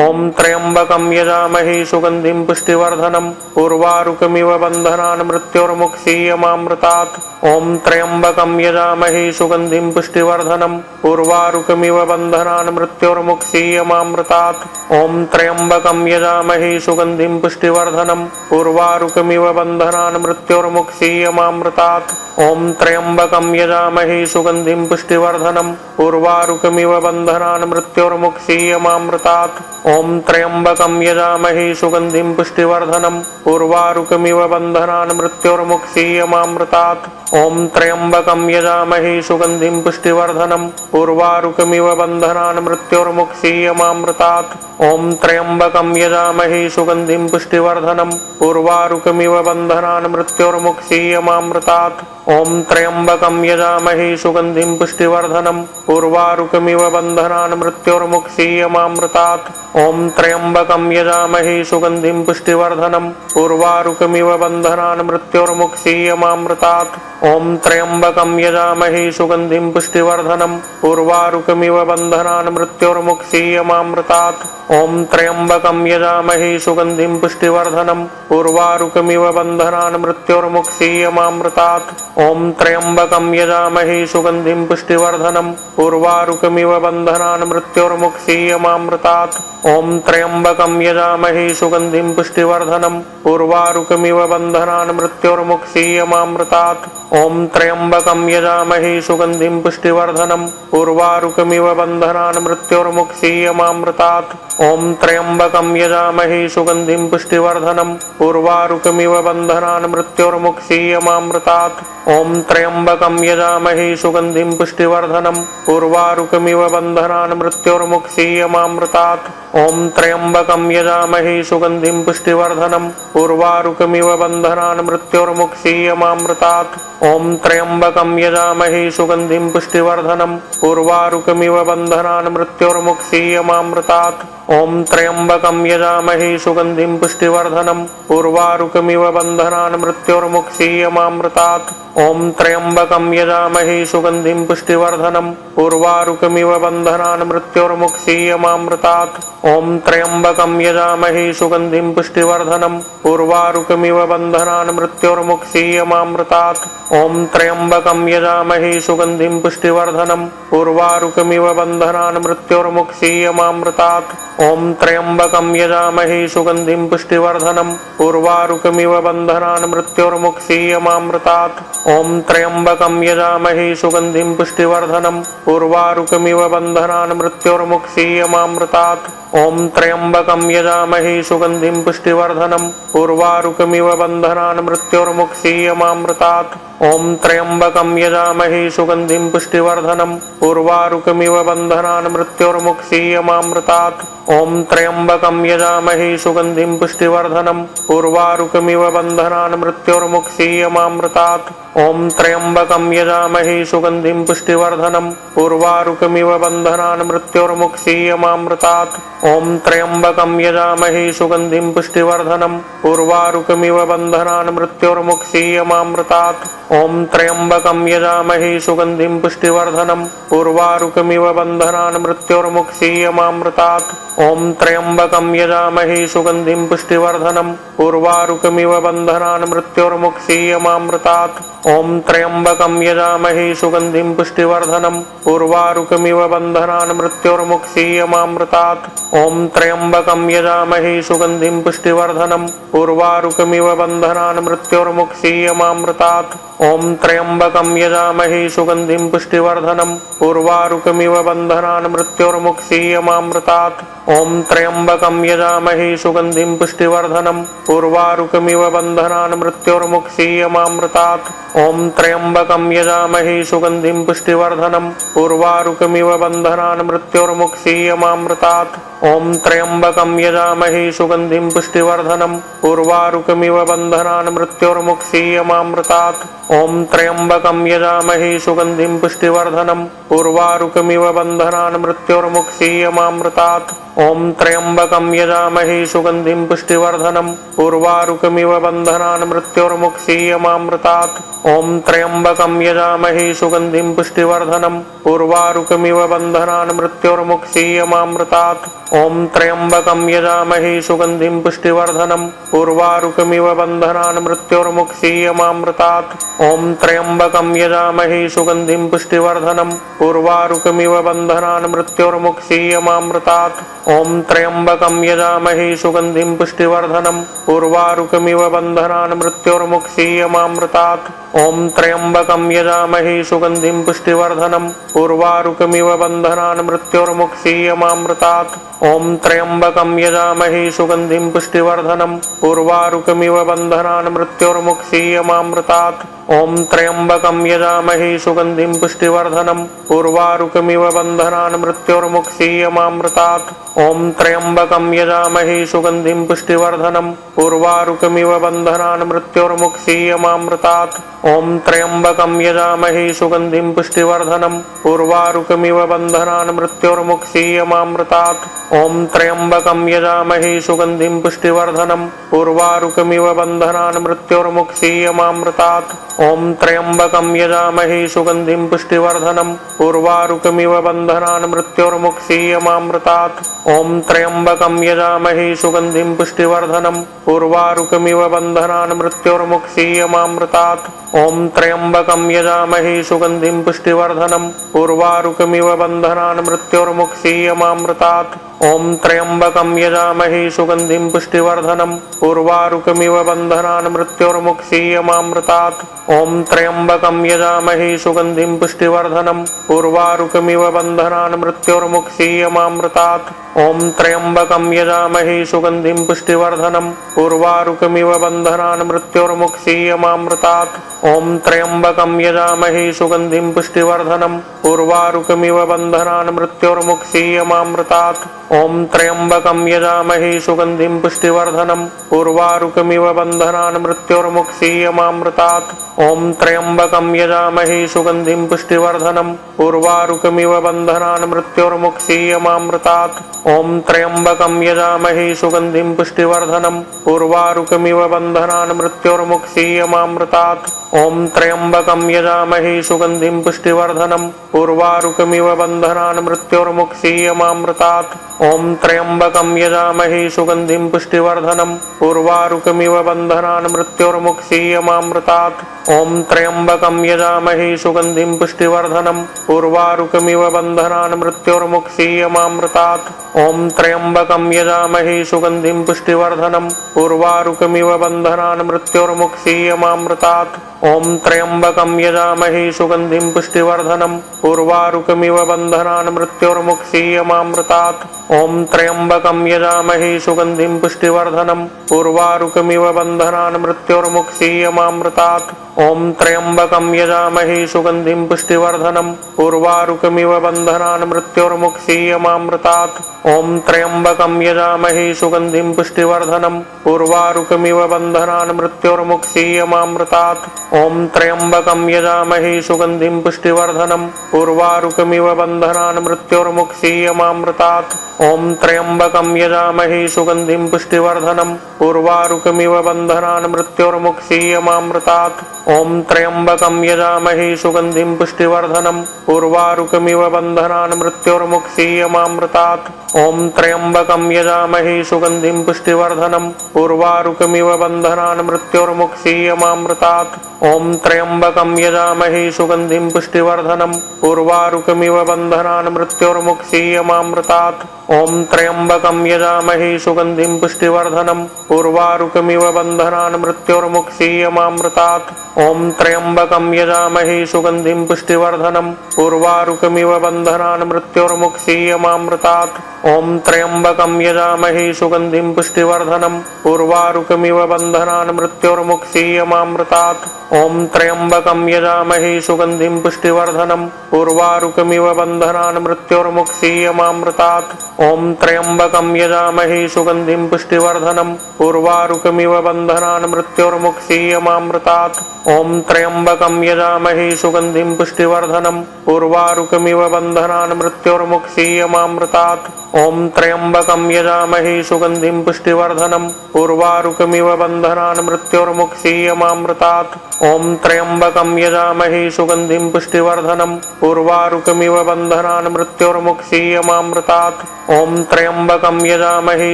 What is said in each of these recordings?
ॐ त्र्यम्बकं यजामहे सुगन्धिं पुष्टिवर्धनम् उर्वारुकमिव बन्धनान् मृत्योर्मुक्षीयमामृतात् ॐ त्र्यम्बकं यजामहे सुगन्धिं पुष्टिवर्धनम् उर्वारुकमिव बन्धनान् मृत्योर्मुक्षीयमामृतात् ॐ त्र्यम्बकं यजामहे सुगन्धिं पुष्टिवर्धनम् उर्वारुकमिव बन्धनान् मृत्योर्मुक्षीयमामृतात् ॐ त्र्यम्बकं यजामहे सुगन्धिं पुष्टिवर्धनम् उर्वारुकमिव बन्धनान् मृत्योर्मुक्षीयमामृतात् ॐ त्र्यम्बकं यजामहे सुगन्धिं पुष्टिवर्धनम् उर्वारुकमिव बन्धनान् मृत्योर्मुक्षीयमामृतात् ॐ त्र्यम्बकं यजामहे सुगन्धिं पुष्टिवर्धनम् उर्वारुकमिव बन्धनान् मृत्योर्मुक्षीयमामृतात् ॐ त्र्यम्बकं यजामहे सुगन्धिं पुष्टिवर्धनम् उर्वारुकमिव बन्धनान् मृत्योर्मुक्षीयमामृतात् ॐ त्र्यम्बकं यजामहे सुगन्धिं पुष्टिवर्धनम् उर्वारुकमिव बन्धनान् मृत्योर्मुक्षीयमामृतात् ॐ त्र्यम्बकं यजामहे सुगन्धिं पुष्टिवर्धनम् उर्वारुकमिव बन्धनान् मृत्योर्मुक्षीयमामृतात् ॐ त्र्यम्बकं यजामहे सुगन्धिं पुष्टिवर्धनम् उर्वारुकमिव बन्धनान् मृत्योर्मुक्षीयमामृतात् ॐ त्र्यम्बकं यजामहे सुगन्धिं पुष्टिवर्धनम् उर्वारुकमिव बन्धनान् मृत्योर्मुक्षीयमामृतात् ॐ त्र्यम्बकं यजामहे सुगन्धिं पुष्टिवर्धनम् उर्वारुकमिव बन्धनान् मृत्योर्मुक्षीयमामृतात् ॐ त्र्यम्बकं यजामहे सुगन्धिं पुष्टिवर्धनम् उर्वारुकमिव बन्धनान् मृत्योर्मुक्षीयमामृतात् ॐ त्र्यम्बकं यजामहे सुगन्धिं पुष्टिवर्धनम् उर्वारुकमिव बन्धनान् मृत्योर्मुक्षीयमामृतात् ॐ त्र्यम्बकं यजामहे सुगन्धिं पुष्टिवर्धनम् उर्वारुकमिव बन्धनान् मृत्योर्मुक्षीयमामृतात् ॐ त्र्यम्बकं यजामहे सुगन्धिं पुष्टिवर्धनम् उर्वारुकमिव बन्धनान् मृत्योर्मुक्षीयमामृतात् ॐ त्र्यम्बकं यजामहे सुगन्धिं पुष्टिवर्धनम् उर्वारुकमिव बन्धनान् मृत्योर्मुक्षीयमामृतात् ॐ त्र्यम्बकं यजामहे सुगन्धिं पुष्टिवर्धनम् उर्वारुकमिव बन्धनान् मृत्योर्मुक्षीयमामृतात् ॐ त्र्यम्बकं यजामहे सुगन्धिं पुष्टिवर्धनम् उर्वारुकमिव बन्धनान् मृत्योर्मुक्षीयमामृतात् ॐ त्र्यम्बकं यजामहे सुगन्धिं पुष्टिवर्धनम् उर्वारुकमिव बन्धनान् मृत्योर्मुक्षीयमामृतात् ॐ त्र्यम्बकं यजामहे सुगन्धिं पुष्टिवर्धनम् उर्वारुकमिव बन्धनान् मृत्योर्मुक्षीयमामृतात् ॐ त्र्यम्बकं यजामहे सुगन्धिं पुष्टिवर्धनम् उर्वारुकमिव बन्धनान् मृत्योर्मुक्षीयमामृतात् ॐ त्र्यम्बकं यजामहे सुगन्धिं पुष्टिवर्धनम् उर्वारुकमिव बन्धनान् मृत्योर्मुक्षीयमामृतात् ॐ त्र्यम्बकं यजामहे सुगन्धिं पुष्टिवर्धनम् उर्वारुकमिव बन्धनान् मृत्योर्मुक्षीयमामृतात् ॐ त्र्यम्बकं यजामहे सुगन्धिं पुष्टिवर्धनम् उर्वारुकमिव बन्धनान् मृत्योर्मुक्षीयमामृतात् ॐ त्र्यम्बकं यजामहे सुगन्धिं पुष्टिवर्धनम् उर्वारुकमिव बन्धनान् मृत्योर्मुक्षीयमामृतात् ॐ त्र्यम्बकं यजामहे सुगन्धिं पुष्टिवर्धनम् उर्वारुकमिव बन्धनान् मृत्योर्मुक्षीयमामृतात् ॐ त्र्यम्बकं यजामहे सुगन्धिं पुष्टिवर्धनम् उर्वारुकमिव बन्धनान् मृत्योर्मुक्षीयमामृतात् ॐ त्र्यम्बकं यजामहे सुगन्धिं पुष्टिवर्धनम् उर्वारुकमिव बन्धनान् मृत्योर्मुक्षीयमामृतात् ॐ त्र्यम्बकं यजामहे सुगन्धिं पुष्टिवर्धनम् उर्वारुकमिव बन्धनान् मृत्योर्मुक्षीयमामृतात् ॐ त्र्यम्बकं यजामहे सुगन्धिं पुष्टिवर्धनम् उर्वारुकमिव बन्धनान् मृत्योर्मुक्षीयमामृतात् ॐ त्र्यम्बकं यजामहे सुगन्धिं पुष्टिवर्धनम् उर्वारुकमिव बन्धनान् मृत्योर्मुक्षीयमामृतात् ॐ त्र्यम्बकं यजामहे सुगन्धिं पुष्टिवर्धनम् उर्वारुकमिव बन्धनान् मृत्योर्मुक्षीयमामृतात् ॐ त्र्यम्बकं यजामहे सुगन्धिं पुष्टिवर्धनम् उर्वारुकमिव बन्धनान् मृत्योर्मुक्षीयमामृतात् ॐ त्र्यम्बकं यजामहे सुगन्धिं पुष्टिवर्धनम् उर्वारुकमिव बन्धनान् मृत्योर्मुक्षीयमामृतात् ॐ त्र्यम्बकं यजामहे सुगन्धिं पुष्टिवर्धनम् उर्वारुकमिव बन्धनान् मृत्योर्मुक्षीयमामृतात् ॐ त्र्यम्बकं यजामहे सुगन्धिं पुष्टिवर्धनम् उर्वारुकमिव बन्धनान् मृत्योर्मुक्षीयमामृतात् ॐ त्र्यम्बकं यजामहे सुगन्धिं पुष्टिवर्धनम् उर्वारुकमिव बन्धनान् मृत्योर्मुक्षीयमामृतात् ॐ त्र्यम्बकं यजामहे सुगन्धिं पुष्टिवर्धनम् उर्वारुकमिव बन्धनान् मृत्योर्मुक्षीयमामृतात् ॐ त्र्यम्बकं यजामहे सुगन्धिं पुष्टिवर्धनम् उर्वारुकमिव बन्धनान् मृत्योर्मुक्षीयमामृतात् ॐ त्र्यम्बकं यजामहे सुगन्धिं पुष्टिवर्धनम् उर्वारुकमिव बन्धनान् मृत्योर्मुक्षीयमामृतात् ॐ त्र्यम्बकं यजामहे सुगन्धिं पुष्टिवर्धनम् उर्वारुकमिव बन्धनान् मृत्योर्मुक्षीयमामृतात् ॐ त्र्यम्बकं यजामहे सुगन्धिं पुष्टिवर्धनम् उर्वारुकमिव बन्धनान् मृत्योर्मुक्षीयमामृतात् ॐ त्र्यम्बकं यजामहे सुगन्धिं पुष्टिवर्धनम् उर्वारुकमिव बन्धनान् मृत्योर्मुक्षीयमामृतात् ॐ त्र्यम्बकं यजामहे सुगन्धिं पुष्टिवर्धनम् उर्वारुकमिव बन्धनान् मृत्योर्मुक्षीयमामृतात् ॐ त्र्यम्बकं यजामहे सुगन्धिं पुष्टिवर्धनम् उर्वारुकमिव बन्धनान् मृत्योर्मुक्षीयमामृतात् ॐ त्र्यम्बकं यजामहे सुगन्धिं पुष्टिवर्धनम् उर्वारुकमिव बन्धनान् मृत्योर्मुक्षीयमामृतात् ॐ त्र्यम्बकं यजामहे सुगन्धिं पुष्टिवर्धनम् उर्वारुकमिव बन्धनान् मृत्योर्मुक्षीयमामृतात् ॐ त्र्यम्बकं यजामहे सुगन्धिं पुष्टिवर्धनम् उर्वारुकमिव बन्धनान् मृत्योर्मुक्षीयमामृतात् ॐ त्र्यम्बकं यजामहे सुगन्धिं पुष्टिवर्धनम् उर्वारुकमिव बन्धनान् मृत्योर्मुक्षीयमामृतात् ॐ त्र्यम्बकं यजामहे सुगन्धिं पुष्टिवर्धनम् उर्वारुकमिव बन्धनान् मृत्योर्मुक्षीयमामृतात् ॐ त्र्यम्बकं यजामहे सुगन्धिं पुष्टिवर्धनम् उर्वारुकमिव बन्धनान् मृत्योर्मुक्षीयमामृतात् ॐ त्र्यम्बकं यजामहे सुगन्धिं पुष्टिवर्धनम् उर्वारुकमिव बन्धनान् मृत्योर्मुक्षीयमामृतात् ॐ त्र्यम्बकं यजामहे सुगन्धिं पुष्टिवर्धनम् उर्वारुकमिव बन्धनान् मृत्योर्मुक्षीयमामृतात् ॐ त्र्यम्बकं यजामहे सुगन्धिं पुष्टिवर्धनम् उर्वारुकमिव बन्धनान् मृत्योर्मुक्षीयमामृतात् ॐ त्र्यम्बकं यजामहे सुगन्धिं पुष्टिवर्धनम् उर्वारुकमिव बन्धनान् मृत्योर्मुक्षीयमामृतात् ॐ त्र्यम्बकं यजामहे सुगन्धिं पुष्टिवर्धनम् उर्वारुकमिव बन्धनान् मृत्योर्मुक्षीयमामृतात् ॐ त्र्यम्बकं यजामहे सुगन्धिं पुष्टिवर्धनम् उर्वारुकमिव बन्धनान् मृत्योर्मुक्षीयमामृतात् ॐ त्र्यम्बकं यजामहे सुगन्धिं पुष्टिवर्धनम् उर्वारुकमिव बन्धनान् मृत्योर्मुक्षीयमामृतात् ॐ त्र्यम्बकं यजामहे सुगन्धिं पुष्टिवर्धनम् उर्वारुकमिव बन्धनान् मृत्योर्मुक्षीयमामृतात् ॐ त्र्यम्बकं यजामहे सुगन्धिं पुष्टिवर्धनम् उर्वारुकमिव बन्धनान् मृत्योर्मुक्षीयमामृतात् ॐ त्र्यम्बकं यजामहे सुगन्धिं पुष्टिवर्धनम् उर्वारुकमिव बन्धनान् मृत्योर्मुक्षीयमामृतात् ॐ त्र्यम्बकं यजामहे सुगन्धिं पुष्टिवर्धनम् उर्वारुकमिव बन्धनान् मृत्योर्मुक्षीयमामृतात् ॐ त्र्यम्बकं यजामहे सुगन्धिं पुष्टिवर्धनम् उर्वारुकमिव बन्धनान् मृत्योर्मुक्षीयमामृतात् ॐ त्र्यम्बकं यजामहे सुगन्धिं पुष्टिवर्धनम् उर्वारुकमिव बन्धनान् मृत्योर्मुक्षीयमामृतात् ॐ त्र्यम्बकं यजामहे सुगन्धिं पुष्टिवर्धनम् उर्वारुकमिव बन्धनान् मृत्योर्मुक्षीयमामृतात् ॐ त्र्यम्बकं यजामहे सुगन्धिं पुष्टिवर्धनम् उर्वारुकमिव बन्धनान् मृत्योर्मुक्षीयमामृतात् ॐ त्र्यम्बकं यजामहे सुगन्धिं पुष्टिवर्धनम् उर्वारुकमिव बन्धनान् मृत्योर्मुक्षीयमामृतात् ॐ त्र्यम्बकं यजामहे सुगन्धिं पुष्टिवर्धनम् उर्वारुकमिव बन्धनान् मृत्योर्मुक्षीयमामृतात् ॐ त्र्यम्बकं यजामहे सुगन्धिं पुष्टिवर्धनम् उर्वारुकमिव बन्धनान् मृत्योर्मुक्षीयमामृतात् ॐ त्र्यम्बकं यजामहे सुगन्धिं पुष्टिवर्धनम् उर्वारुकमिव बन्धनान् मृत्योर्मुक्षीयमामृतात् ॐ त्र्यम्बकं यजामहे सुगन्धिं पुष्टिवर्धनम् उर्वारुकमिव बन्धनान् मृत्योर्मुक्षीयमामृतात् ॐ त्र्यम्बकं यजामहे सुगन्धिं पुष्टिवर्धनम् उर्वारुकमिव बन्धनान् मृत्योर्मुक्षीयमामृतात् ॐ त्र्यम्बकं यजामहे सुगन्धिं पुष्टिवर्धनम् उर्वारुकमिव बन्धनान् मृत्योर्मुक्षीयमामृतात् ॐ त्र्यम्बकं यजामहे सुगन्धिं पुष्टिवर्धनम् उर्वारुकमिव बन्धनान् मृत्योर्मुक्षीयमामृतात् ॐ त्र्यम्बकं यजामहे सुगन्धिं पुष्टिवर्धनम् उर्वारुकमिव बन्धनान् मृत्योर्मुक्षीयमामृतात् ॐ त्र्यम्बकं यजामहे सुगन्धिं पुष्टिवर्धनम् उर्वारुकमिव बन्धनान् मृत्योर्मुक्षीयमामृतात् ॐ त्र्यम्बकं यजामहे सुगन्धिं पुष्टिवर्धनम् उर्वारुकमिव बन्धनान् मृत्योर्मुक्षीयमामृतात् ॐ त्र्यम्बकं यजामहे सुगन्धिं पुष्टिवर्धनम् उर्वारुकमिव बन्धनान् मृत्योर्मुक्षीयमामृतात् ॐ त्र्यम्बकं यजामहे सुगन्धिं पुष्टिवर्धनम् उर्वारुकमिव बन्धनान् मृत्योर्मुक्षीयमामृतात् ॐ त्र्यम्बकं यजामहे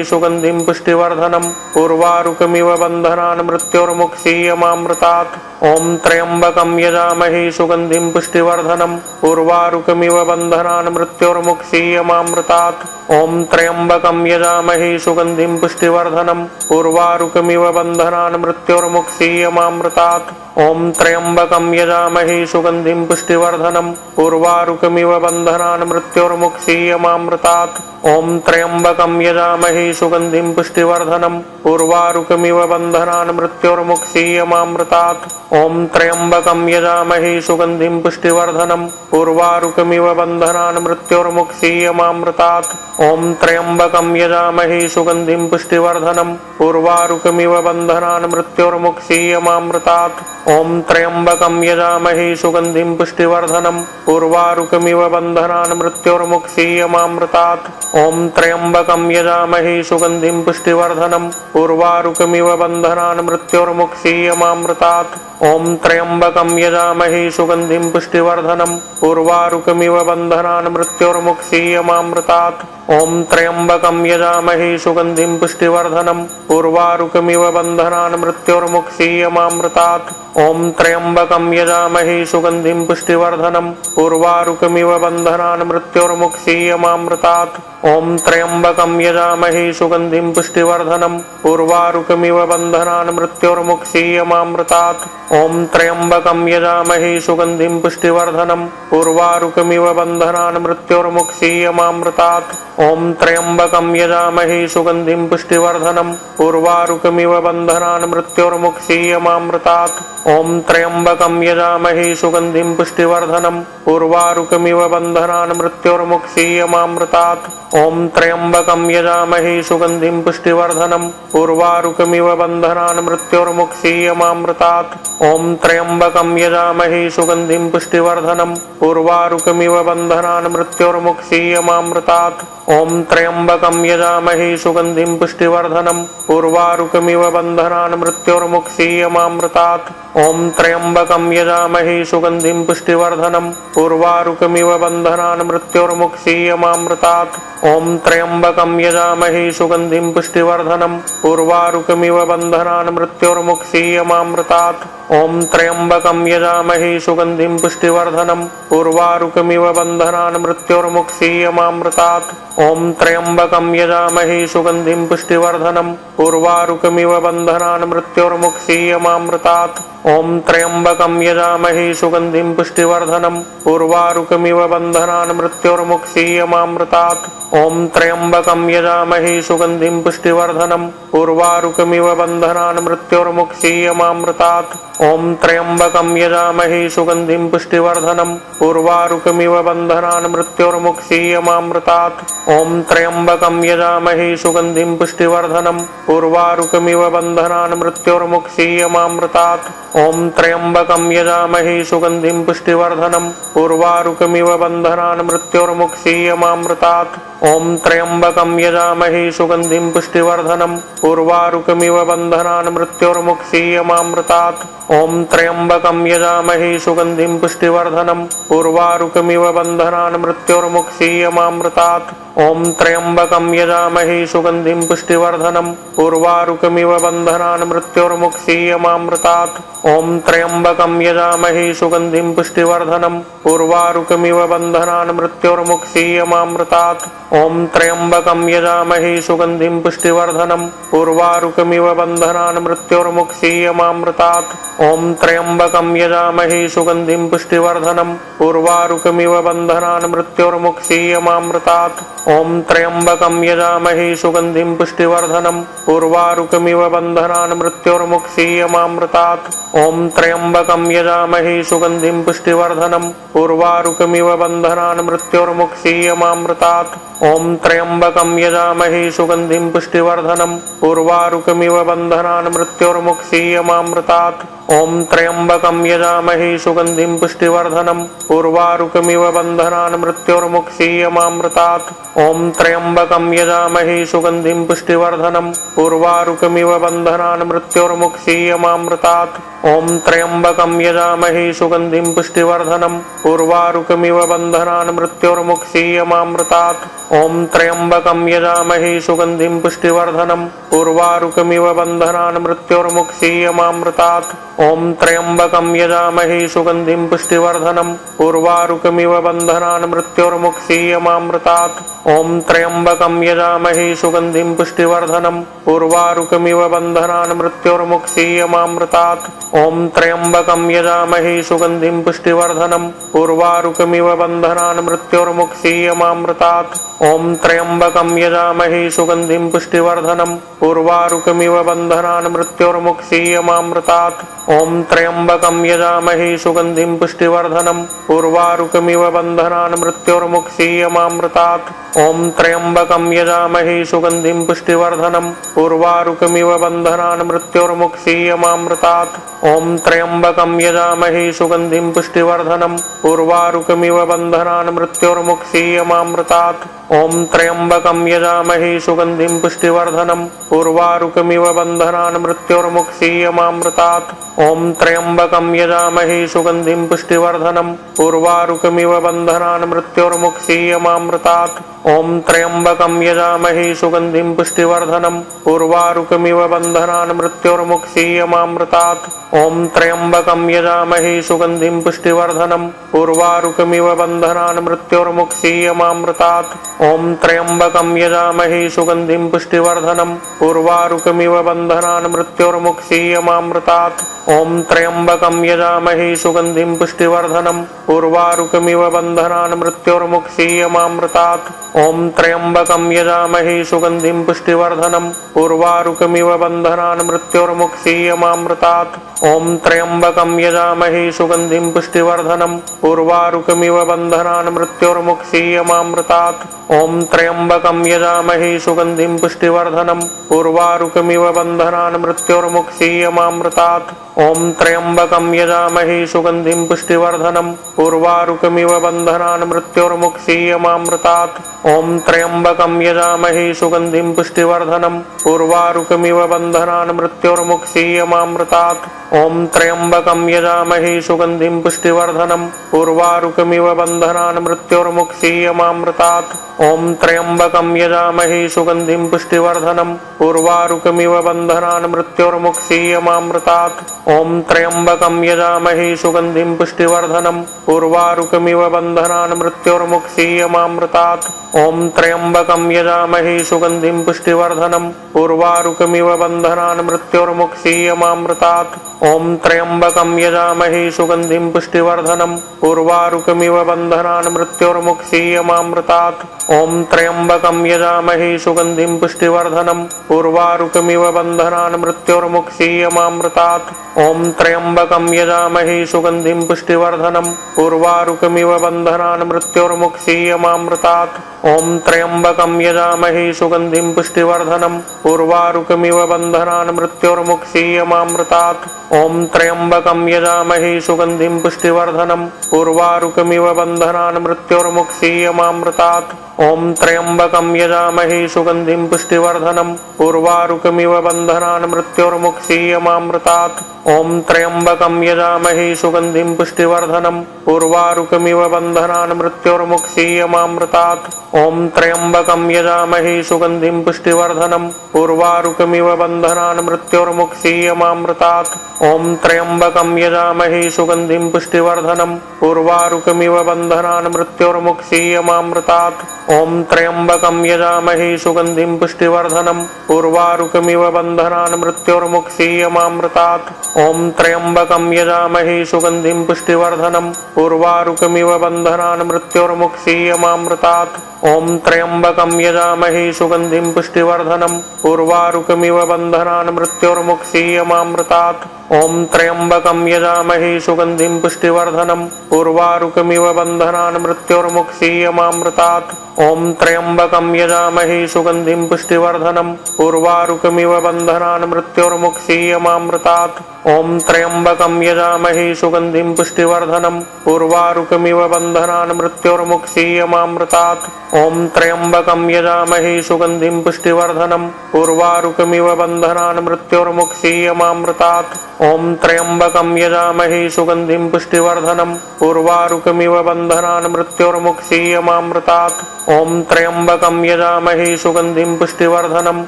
सुगन्धिं पुष्टिवर्धनम् उर्वारुकमिव बन्धनान् मृत्योर्मुक्षीयमामृतात् ॐ त्र्यम्बकं यजामहे सुगन्धिं पुष्टिवर्धनम् उर्वारुकमिव बन्धनान् मृत्योर्मुक्षीयमामृतात् ॐ त्र्यम्बकं यजामहे सुगन्धिं पुष्टिवर्धनम् उर्वारुकमिव बन्धनान् मृत्योर्मुक्षीयमामृतात् ॐ त्र्यम्बकं यजामहे सुगन्धिं पुष्टिवर्धनम् उर्वारुकमिव बन्धनान् मृत्योर्मुक्षीयमामृतात् ॐ त्र्यम्बकं यजामहे सुगन्धिं पुष्टिवर्धनम् उर्वारुकमिव बन्धनान् मृत्योर्मुक्षीयमामृतात् ॐ त्र्यम्बकं यजामहे सुगन्धिं पुष्टिवर्धनम् उर्वारुकमिव बन्धनान् मृत्योर्मुक्षीयमामृतात् ॐ त्र्यम्बकं यजामहे सुगन्धिं पुष्टिवर्धनम् उर्वारुकमिव बन्धनान् मृत्योर्मुक्षीयमामृतात् ॐ त्र्यम्बकं यजामहे सुगन्धिं पुष्टिवर्धनम् उर्वारुकमिव बन्धनान् मृत्योर्मुक्षीयमामृतात् ॐ त्र्यम्बकं यजामहे सुगन्धिं पुष्टिवर्धनम् उर्वारुकमिव बन्धनान् मृत्योर्मुक्षीयमामृतात् ॐ त्र्यम्बकं यजामहे सुगन्धिं पुष्टिवर्धनम् उर्वारुकमिव बन्धनान् मृत्योर्मुक्षीयमामृतात् ॐ त्र्यम्बकं यजामहे सुगन्धिं पुष्टिवर्धनम् उर्वारुकमिव बन्धनान् मृत्योर्मुक्षीयमामृतात् ॐ त्र्यम्बकं यजामहे सुगन्धिं पुष्टिवर्धनम् उर्वारुकमिव बन्धनान् मृत्योर्मुक्षीयमामृतात् ॐ त्र्यम्बकं यजामहे सुगन्धिं पुष्टिवर्धनम् उर्वारुकमिव बन्धनान् मृत्योर्मुक्षीयमामृतात् ॐ त्र्यम्बकं यजामहे सुगन्धिं पुष्टिवर्धनम् उर्वारुकमिव बन्धनान् मृत्योर्मुक्षीयमामृतात् ॐ त्र्यम्बकं यजामहे सुगन्धिं पुष्टिवर्धनम् उर्वारुकमिव बन्धनान् मृत्योर्मुक्षीयमामृतात् ॐ त्र्यम्बकं यजामहे सुगन्धिं पुष्टिवर्धनम् उर्वारुकमिव बन्धनान् मृत्योर्मुक्षीयमामृतात् ॐ त्र्यम्बकं यजामहे सुगन्धिं पुष्टिवर्धनम् उर्वारुकमिव बन्धनान् मृत्योर्मुक्षीयमामृतात् ॐ त्र्यम्बकं यजामहे सुगन्धिं पुष्टिवर्धनम् उर्वारुकमिव बन्धनान् मृत्योर्मुक्षीयमामृतात् ॐ त्र्यम्बकं यजामहे सुगन्धिं पुष्टिवर्धनम् उर्वारुकमिव बन्धनान् मृत्योर्मुक्षीयमामृतात् ॐ त्र्यम्बकं यजामहे सुगन्धिं पुष्टिवर्धनम् उर्वारुकमिव बन्धनान् मृत्योर्मुक्षीयमामृतात् ॐ त्र्यम्बकं यजामहे सुगन्धिं पुष्टिवर्धनम् उर्वारुकमिव बन्धनान् मृत्योर्मुक्षीयमामृतात् ॐ त्र्यम्बकं यजामहे सुगन्धिं पुष्टिवर्धनम् उर्वारुकमिव बन्धनान् मृत्योर्मुक्षीयमामृतात् ॐ त्र्यम्बकं यजामहे सुगन्धिं पुष्टिवर्धनम् उर्वारुकमिव बन्धनान् मृत्योर्मुक्षीयमामृतात् ॐ त्र्यम्बकं यजामहे सुगन्धिं पुष्टिवर्धनम् उर्वारुकमिव बन्धनान् मृत्योर्मुक्षीयमामृतात् ॐ त्र्यम्बकं यजामहे सुगन्धिं पुष्टिवर्धनम् उर्वारुकमिव बन्धनान् मृत्योर्मुक्षीयमामृतात् ॐ त्र्यम्बकं यजामहे सुगन्धिं पुष्टिवर्धनम् उर्वारुकमिव बन्धनान् मृत्योर्मुक्षीयमामृतात् ॐ त्र्यम्बकं यजामहे सुगन्धिं पुष्टिवर्धनम् उर्वारुकमिव बन्धनान् मृत्योर्मुक्षीयमामृतात् ॐ त्र्यम्बकं यजामहे सुगन्धिं पुष्टिवर्धनम् उर्वारुकमिव बन्धनान् मृत्योर्मुक्षीयमामृतात् ॐ त्र्यम्बकं यजामहे सुगन्धिं पुष्टिवर्धनम् उर्वारुकमिव बन्धनान् मृत्योर्मुक्षीयमामृतात् ॐ त्र्यम्बकं यजामहे सुगन्धिं पुष्टिवर्धनम् उर्वारुकमिव बन्धनान् मृत्योर्मुक्षीयमामृतात् ॐ त्र्यम्बकं यजामहे सुगन्धिं पुष्टिवर्धनम् उर्वारुकमिव बन्धनान् मृत्योर्मुक्षीयमामृतात् ॐ त्र्यम्बकं यजामहे सुगन्धिं पुष्टिवर्धनम् उर्वारुकमिव बन्धनान् मृत्योर्मुक्षीयमामृतात् ॐ त्र्यम्बकं यजामहे सुगन्धिं पुष्टिवर्धनम् उर्वारुकमिव बन्धनान् मृत्योर्मुक्षीयमामृतात् ॐ त्र्यम्बकं यजामहे सुगन्धिं पुष्टिवर्धनम् उर्वारुकमिव बन्धनान् मृत्योर्मुक्षीयमामृतात् ॐ त्र्यम्बकं यजामहे सुगन्धिं पुष्टिवर्धनम् उर्वारुकमिव बन्धनान् मृत्योर्मुक्षीयमामृतात् ॐ त्र्यम्बकं यजामहे सुगन्धिं पुष्टिवर्धनम् उर्वारुकमिव बन्धनान् मृत्योर्मुक्षीयमामृतात् ॐ त्र्यम्बकं यजामहे सुगन्धिं पुष्टिवर्धनम् उर्वारुकमिव बन्धनान् मृत्योर्मुक्षीयमामृतात् ॐ त्र्यम्बकं यजामहे सुगन्धिं पुष्टिवर्धनम् उर्वारुकमिव बन्धनान् मृत्योर्मुक्षीयमामृतात् ॐ त्र्यम्बकं यजामहे सुगन्धिं पुष्टिवर्धनम् उर्वारुकमिव बन्धनान् मृत्योर्मुक्षीयमामृतात् ॐ त्र्यम्बकं यजामहे सुगन्धिं पुष्टिवर्धनम् उर्वारुकमिव बन्धनान् मृत्योर्मुक्षीयमामृतात् ॐ त्र्यम्बकं यजामहे सुगन्धिं पुष्टिवर्धनम् उर्वारुकमिव बन्धनान् मृत्योर्मुक्षीयमामृतात् ॐ त्र्यम्बकं यजामहे सुगन्धिं पुष्टिवर्धनम् उर्वारुकमिव बन्धनान् मृत्योर्मुक्षीयमामृतात् ॐ त्र्यम्बकं यजामहे सुगन्धिं पुष्टिवर्धनम् उर्वारुकमिव बन्धनान् मृत्योर्मुक्षीयमामृतात् ॐ त्र्यम्बकं यजामहे सुगन्धिं पुष्टिवर्धनम् उर्वारुकमिव बन्धनान् मृत्योर्मुक्षीयमामृतात् ॐ त्र्यम्बकं यजामहे सुगन्धिं पुष्टिवर्धनम् उर्वारुकमिव बन्धनान् मृत्योर्मुक्षीयमामृतात् ॐ त्र्यम्बकं यजामहे सुगन्धिं पुष्टिवर्धनम् उर्वारुकमिव बन्धनान् मृत्योर्मुक्षीयमामृतात् ॐ त्र्यम्बकं यजामहे सुगन्धिं पुष्टिवर्धनम् उर्वारुकमिव बन्धनान् मृत्योर्मुक्षीयमामृतात् ॐ त्र्यम्बकं यजामहे सुगन्धिं पुष्टिवर्धनम् उर्वारुकमिव बन्धनान् मृत्योर्मुक्षीयमामृतात् ॐ त्र्यम्बकं यजामहे सुगन्धिं पुष्टिवर्धनम् उर्वारुकमिव बन्धनान् मृत्योर्मुक्षीयमामृतात् ॐ त्र्यम्बकं यजामहे सुगन्धिं पुष्टिवर्धनम् उर्वारुकमिव बन्धनान् मृत्योर्मुक्षीयमामृतात् ॐ त्र्यम्बकं यजामहे सुगन्धिं पुष्टिवर्धनम् उर्वारुकमिव बन्धनान् मृत्योर्मुक्षीयमामृतात् ॐ त्र्यम्बकं यजामहे सुगन्धिं पुष्टिवर्धनम् उर्वारुकमिव बन्धनान् मृत्योर्मुक्षीयमामृतात् ॐ त्र्यम्बकं यजामहे सुगन्धिं पुष्टिवर्धनम् उर्वारुकमिव बन्धनान् मृत्योर्मुक्षीयमामृतात् ॐ त्र्यम्बकं यजामहे सुगन्धिं पुष्टिवर्धनम् उर्वारुकमिव बन्धनान् मृत्योर्मुक्षीयमामृतात् ॐ त्र्यम्बकं यजामहे सुगन्धिं पुष्टिवर्धनम् उर्वारुकमिव बन्धनान् मृत्योर्मुक्षीयमामृतात् ॐ त्र्यम्बकं यजामहे सुगन्धिं पुष्टिवर्धनम् उर्वारुकमिव बन्धनान् मृत्योर्मुक्षीयमामृतात् ॐ त्र्यम्बकं यजामहे सुगन्धिं पुष्टिवर्धनम् उर्वारुकमिव बन्धनान् मृत्योर्मुक्षीयमामृतात् ॐ त्र्यम्बकं यजामहे सुगन्धिं पुष्टिवर्धनम् उर्वारुकमिव बन्धनान् मृत्योर्मुक्षीयमामृतात् ॐ त्र्यम्बकं यजामहे सुगन्धिं पुष्टिवर्धनम् उर्वारुकमिव बन्धनान् मृत्योर्मुक्षीयमामृतात् ॐ त्र्यम्बकं यजामहे सुगन्धिं पुष्टिवर्धनम् उर्वारुकमिव बन्धनान् मृत्योर्मुक्षीयमामृतात् ॐ त्र्यम्बकं यजामहे सुगन्धिं पुष्टिवर्धनम् उर्वारुकमिव बन्धनान् मृत्योर्मुक्षीयमामृतात् ॐ त्र्यम्बकं यजामहे सुगन्धिं पुष्टिवर्धनम् उर्वारुकमिव बन्धनान् मृत्योर्मुक्षीयमामृतात् ॐ त्र्यम्बकं यजामहे सुगन्धिं पुष्टिवर्धनम् उर्वारुकमिव बन्धनान् मृत्योर्मुक्षीयमामृतात् ॐ त्र्यम्बकं यजामहे सुगन्धिं पुष्टिवर्धनम् उर्वारुकमिव बन्धनान् मृत्योर्मुक्षीयमामृतात् ॐ त्र्यम्बकं यजामहे सुगन्धिं पुष्टिवर्धनम् उर्वारुकमिव बन्धनान् मृत्योर्मुक्षीयमामृतात् ॐ त्र्यम्बकं यजामहे सुगन्धिं पुष्टिवर्धनम् उर्वारुकमिव बन्धनान् मृत्योर्मुक्षीयमामृतात् ॐ त्र्यम्बकं यजामहे सुगन्धिं पुष्टिवर्धनम् उर्वारुकमिव बन्धनान् मृत्योर्मुक्षीयमामृतात् ॐ त्र्यम्बकं यजामहे सुगन्धिं पुष्टिवर्धनम् उर्वारुकमिव बन्धनान् मृत्योर्मुक्षीयमामृतात् ॐ त्र्यम्बकं यजामहे सुगन्धिं पुष्टिवर्धनम् उर्वारुकमिव बन्धनान् मृत्योर्मुक्षीयमामृतात् ॐ त्र्यम्बकं यजामहे सुगन्धिं पुष्टिवर्धनम् उर्वारुकमिव बन्धनान् मृत्योर्मुक्षीयमामृतात् ॐ त्र्यम्बकं यजामहे सुगन्धिं पुष्टिवर्धनम् उर्वारुकमिव बन्धनान् मृत्योर्मुक्षीयमामृतात् ॐ त्र्यम्बकं यजामहे सुगन्धिं पुष्टिवर्धनम् उर्वारुकमिव बन्धनान् मृत्योर्मुक्षीयमामृतात् ॐ त्र्यम्बकं यजामहे सुगन्धिं पुष्टिवर्धनम् उर्वारुकमिव बन्धनान् मृत्योर्मुक्षीयमामृतात् ॐ त्र्यम्बकं यजामहे सुगन्धिं पुष्टिवर्धनम् उर्वारुकमिव बन्धनान् मृत्योर्मुक्षीयमामृतात् ॐ त्र्यम्बकं यजामहे सुगन्धिं पुष्टिवर्धनम् उर्वारुकमिव बन्धनान् मृत्योर्मुक्षीयमामृतात् ॐ त्र्यम्बकं यजामहे सुगन्धिं पुष्टिवर्धनम् उर्वारुकमिव बन्धनान् मृत्योर्मुक्षीयमामृतात् ॐ त्र्यम्बकं यजामहे सुगन्धिं पुष्टिवर्धनम् उर्वारुकमिव बन्धनान् मृत्योर्मुक्षीयमामृतात् ॐ त्र्यम्बकं यजामहे सुगन्धिं पुष्टिवर्धनम् उर्वारुकमिव बन्धनान् मृत्योर्मुक्षीयमामृतात् ॐ त्र्यम्बकं यजामहे सुगन्धिं पुष्टिवर्धनम् उर्वारुकमिव बन्धनान् मृत्योर्मुक्षीयमामृतात् ॐ त्र्यम्बकं यजामहे सुगन्धिं पुष्टिवर्धनम् उर्वारुकमिव बन्धनान् मृत्योर्मुक्षीयमामृतात् ॐ त्र्यम्बकं यजामहे सुगन्धिं पुष्टिवर्धनम्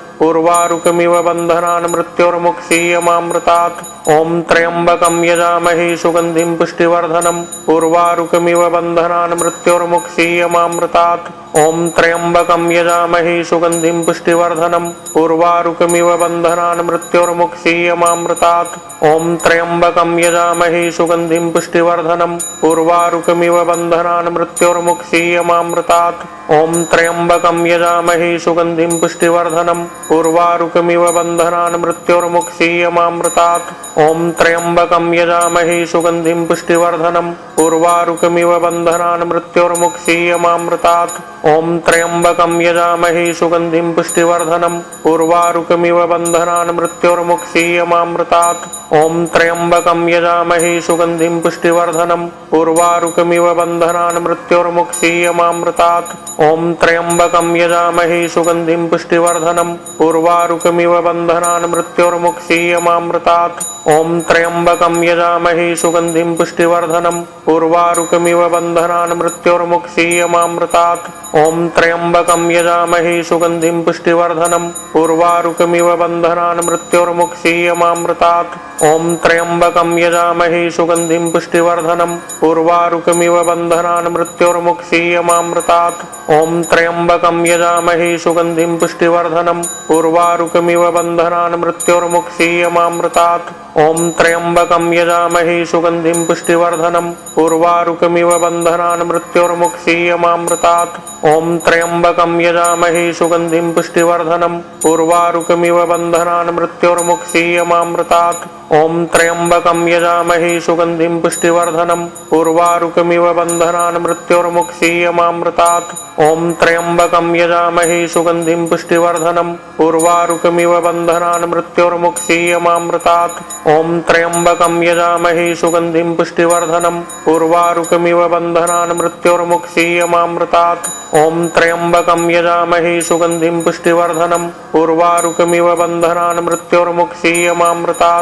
उर्वारुकमिव बन्धनान् मृत्योर्मुक्षीयमामृतात् ॐ त्र्यम्बकं यजामहे सुगन्धिं पुष्टिवर्धनम् उर्वारुकमिव बन्धनान् मृत्योर्मुक्षीयमामृतात् ॐ त्र्यम्बकं यजामहे सुगन्धिं पुष्टिवर्धनम् उर्वारुकमिव बन्धनान् मृत्योर्मुक्षीयमामृतात् ॐ त्र्यम्बकं यजामहे सुगन्धिं पुष्टिवर्धनम् उर्वारुकमिव बन्धनान् मृत्योर्मुक्षीयमामृतात् ॐ त्र्यम्बकं यजामहे सुगन्धिं पुष्टिवर्धनम् उर्वारुकमिव बन्धनान् मृत्योर्मुक्षीयमामृतात् ॐ त्र्यम्बकं यजामहे सुगन्धिं पुष्टिवर्धनम् उर्वारुकमिव बन्धनान् मृत्योर्मुक्षीयमामृतात् ॐ त्र्यम्बकं यजामहे सुगन्धिं पुष्टिवर्धनम् उर्वारुकमिव बन्धनान् मृत्योर्मुक्षीयमामृतात् ॐ त्र्यम्बकं यजामहे सुगन्धिं पुष्टिवर्धनम् उर्वारुकमिव बन्धनान् मृत्योर्मुक्षीयमामृतात् ॐ त्र्यम्बकं यजामहे सुगन्धिं पुष्टिवर्धनम् उर्वारुकमिव बन्धनान् मृत्योर्मुक्षीयमामृतात् ॐ त्र्यम्बकं यजामहे सुगन्धिं पुष्टिवर्धनम् उर्वारुकमिव बन्धनान् मृत्योर्मुक्षीयमामृतात् ॐ त्र्यम्बकं यजामहे सुगन्धिं पुष्टिवर्धनम् उर्वारुकमिव बन्धनान् मृत्योर्मुक्षीयमामृतात् ॐ त्र्यम्बकं यजामहे सुगन्धिं पुष्टिवर्धनम् उर्वारुकमिव बन्धनान् मृत्योर्मुक्षीयमामृतात् ॐ त्र्यम्बकं यजामहे सुगन्धिं पुष्टिवर्धनम् उर्वारुकमिव बन्धनान् मृत्योर्मुक्षीयमामृतात् ॐ त्र्यम्बकं यजामहे सुगन्धिं पुष्टिवर्धनम् उर्वारुकमिव बन्धनान् मृत्योर्मुक्षीयमामृतात् ॐ त्र्यम्बकं यजामहे सुगन्धिं पुष्टिवर्धनम् उर्वारुकमिव बन्धनान् मृत्योर्मुक्षीयमामृतात् ॐ त्र्यम्बकं यजामहे सुगन्धिं पुष्टिवर्धनम् उर्वारुकमिव बन्धनान् मृत्योर्मुक्षीयमामृतात् ॐ त्र्यम्बकं यजामहे सुगन्धिं पुष्टिवर्धनम् उर्वारुकमिव बन्धनान् मृत्योर्मुक्षीयमामृतात् ॐ त्र्यम्बकं यजामहे सुगन्धिं पुष्टिवर्धनम् उर्वारुकमिव बन्धनान् मृत्योर्मुक्षीयमामृतात् ॐ त्र्यम्बकं यजामहे सुगन्धिं पुष्टिवर्धनम् उर्वारुकमिव बन्धनान् मृत्योर्मुक्षीयमामृतात्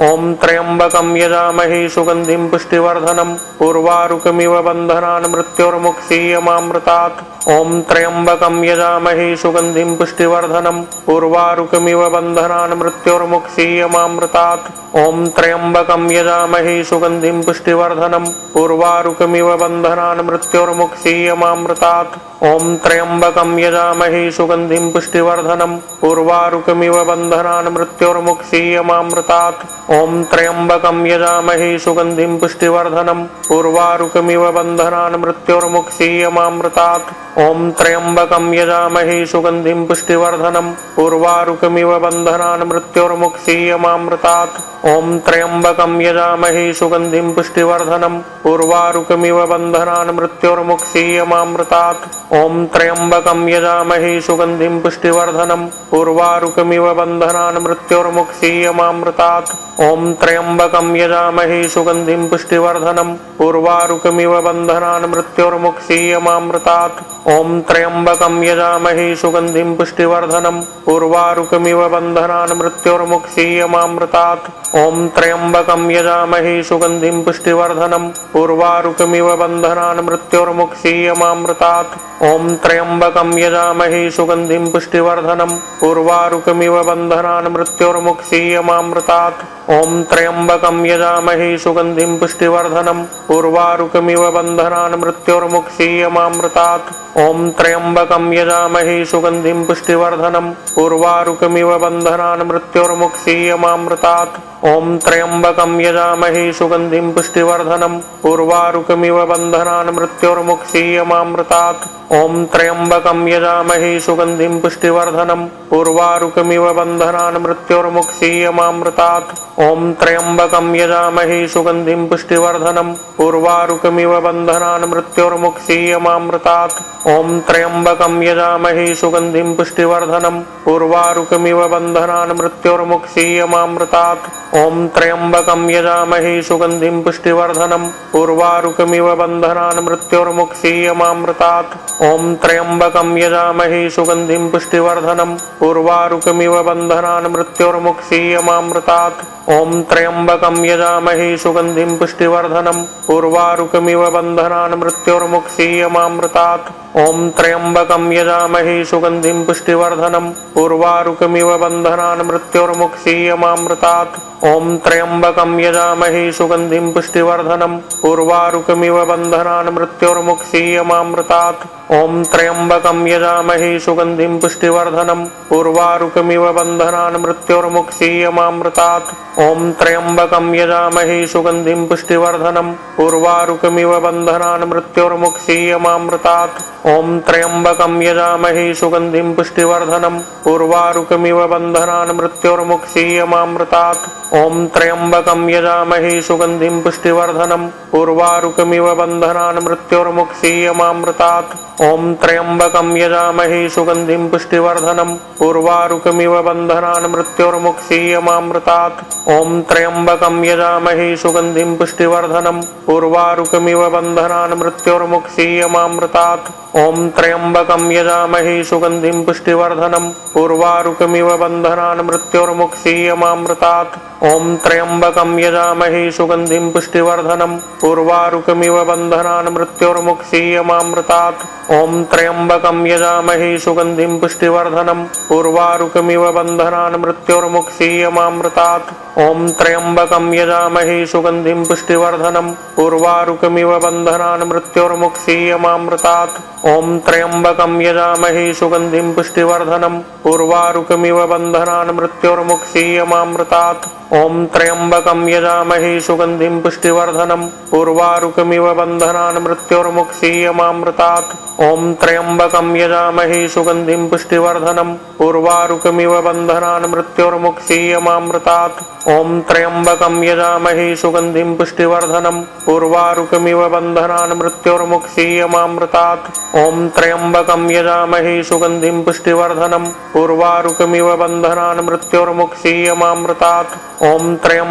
ॐ त्र्यम्बकं यजामहे सुगन्धिं पुष्टिवर्धनम् उर्वारुकमिव बन्धनान् मृत्योर्मुक्षीयमामृतात् ॐ त्र्यम्बकं यजामहे सुगन्धिं पुष्टिवर्धनम् उर्वारुकमिव बन्धनान् मृत्योर्मुक्षीयमामृतात् ॐ त्र्यम्बकं यजामहे सुगन्धिं पुष्टिवर्धनम् उर्वारुकमिव बन्धनान् मृत्योर्मुक्षीयमामृतात् ॐ त्र्यम्बकं यजामहे सुगन्धिं पुष्टिवर्धनम् उर्वारुकमिव बन्धनान् मृत्योर्मुक्षीयमामृतात् ॐ त्र्यम्बकं यजामहे सुगन्धिं पुष्टिवर्धनम् उर्वारुकमिव बन्धनान् मृत्योर्मुक्षीयमामृतात् ॐ त्र्यम्बकं यजामहे सुगन्धिं पुष्टिवर्धनम् उर्वारुकमिव बन्धनान् मृत्योर्मुक्षीयमामृतात् ॐ त्र्यम्बकं यजामहे सुगन्धिं पुष्टिवर्धनम् उर्वारुकमिव बन्धनान् मृत्योर्मुक्षीयमामृतात् ॐ त्र्यम्बकं यजामहे सुगन्धिं पुष्टिवर्धनम् उर्वारुकमिव बन्धनान् मृत्योर्मुक्षीयमामृतात् ॐ त्र्यम्बकं यजामहे सुगन्धिं पुष्टिवर्धनम् उर्वारुकमिव बन्धनान् मृत्योर्मुक्षीयमामृतात् ॐ त्र्यम्बकं यजामहे सुगन्धिं पुष्टिवर्धनम् उर्वारुकमिव बन्धनान् मृत्योर्मुक्षीयमामृतात् ॐ त्र्यम्बकं यजामहे सुगन्धिं पुष्टिवर्धनम् उर्वारुकमिव बन्धनान् मृत्योर्मुक्षीयमामृतात् ॐ त्र्यम्बकं यजामहे सुगन्धिं पुष्टिवर्धनम् उर्वारुकमिव बन्धनान् मृत्योर्मुक्षीयमामृतात् ॐ त्र्यम्बकं यजामहे सुगन्धिं पुष्टिवर्धनम् उर्वारुकमिव बन्धनान् मृत्योर्मुक्षीयमामृतात् ॐ त्र्यम्बकं यजामहे सुगन्धिं पुष्टिवर्धनम् उर्वारुकमिव बन्धनान् मृत्योर्मुक्षीयमामृतात् ॐ त्र्यम्बकं यजामहे सुगन्धिं पुष्टिवर्धनम् उर्वारुकमिव बन्धनान् मृत्योर्मुक्षीयमामृतात् ॐ त्र्यम्बकं यजामहे सुगन्धिं पुष्टिवर्धनम् उर्वारुकमिव बन्धनान् मृत्योर्मुक्षीयमामृतात् ॐ त्र्यम्बकं यजामहे सुगन्धिं पुष्टिवर्धनम् उर्वारुकमिव बन्धनान् मृत्योर्मुक्षीयमामृतात् ॐ त्र्यम्बकं यजामहे सुगन्धिं पुष्टिवर्धनम् उर्वारुकमिव बन्धनान् मृत्योर्मुक्षीयमामृतात् ॐ त्र्यम्बकं यजामहे सुगन्धिं पुष्टिवर्धनम् उर्वारुकमिव बन्धनान् मृत्योर्मुक्षीयमामृतात् ॐ त्र्यम्बकं यजामहे सुगन्धिं पुष्टिवर्धनम् उर्वारुकमिव बन्धनान् मृत्योर्मुक्षीयमामृतात् ॐ त्र्यम्बकं यजामहे सुगन्धिं पुष्टिवर्धनम् उर्वारुकमिव बन्धनान् मृत्योर्मुक्षीयमामृतात् ॐ त्र्यम्बकं यजामहे सुगन्धिं पुष्टिवर्धनम् उर्वारुकमिव बन्धनान् मृत्योर्मुक्षीयमामृतात् ॐ त्र्यम्बकं यजामहे सुगन्धिं पुष्टिवर्धनम् उर्वारुकमिव बन्धनान् मृत्योर्मुक्षीयमामृतात् ॐ त्र्यम्बकं यजामहे सुगन्धिं पुष्टिवर्धनम् उर्वारुकमिव बन्धनान् मृत्योर्मुक्षीयमामृतात् ॐ त्र्यम्बकं यजामहे सुगन्धिं पुष्टिवर्धनम् उर्वारुकमिव बन्धनान् मृत्योर्मुक्षीयमामृतात् ॐ त्र्यम्बकं यजामहे सुगन्धिं पुष्टिवर्धनम् उर्वारुकमिव बन्धनान् मृत्योर्मुक्षीयमामृतात् ॐ त्र्यम्बकं यजामहे सुगन्धिं पुष्टिवर्धनम् उर्वारुकमिव बन्धनान् मृत्योर्मुक्षीयमामृतात् ॐ त्र्यम्बकं यजामहे सुगन्धिं पुष्टिवर्धनम् उर्वारुकमिव बन्धनान् मृत्योर्मुक्षीयमामृतात् ॐ त्र्यम्बकं यजामहे सुगन्धिं पुष्टिवर्धनम् उर्वारुकमिव बन्धनान् मृत्योर्मुक्षीयमामृतात् ॐ त्र्यम्बकं यजामहे सुगन्धिं पुष्टिवर्धनम् उर्वारुकमिव बन्धनान् मृत्योर्मुक्षीयमामृतात् ॐ त्र्यम्बकं यजामहे सुगन्धिं पुष्टिवर्धनम् उर्वारुकमिव बन्धनान् मृत्योर्मुक्षीयमामृतात् ॐ त्र्यम्बकं यजामहे सुगन्धिं पुष्टिवर्धनम् उर्वारुकमिव बन्धनान् मृत्योर्मुक्षीयमामृतात् ॐ त्र्यम्बकं यजामहे सुगन्धिं पुष्टिवर्धनम् उर्वारुकमिव बन्धनान् मृत्योर्मुक्षीयमामृतात् ॐ त्र्यम्बकं यजामहे सुगन्धिं पुष्टिवर्धनम् उर्वारुकमिव बन्धनान् मृत्योर्मुक्षीयमामृतात् ॐ त्र्यम्बकं यजामहे सुगन्धिं पुष्टिवर्धनम् उर्वारुकमिव बन्धनान् मृत्योर्मुक्षीयमामृतात् ॐ त्र्यम्बकं यजामहे सुगन्धिं पुष्टिवर्धनम् उर्वारुकमिव बन्धनान् मृत्योर्मुक्षीयमामृतात् ॐ त्र्यम्बकं यजामहे सुगन्धिं पुष्टिवर्धनम् उर्वारुकमिव बन्धनान् मृत्योर्मुक्षीयमामृतात् ॐ त्र्यम्बकं यजामहे सुगन्धिं पुष्टिवर्धनम् उर्वारुकमिव बन्धनान् मृत्योर्मुक्षीयमामृतात् ॐ त्र्यम्बकं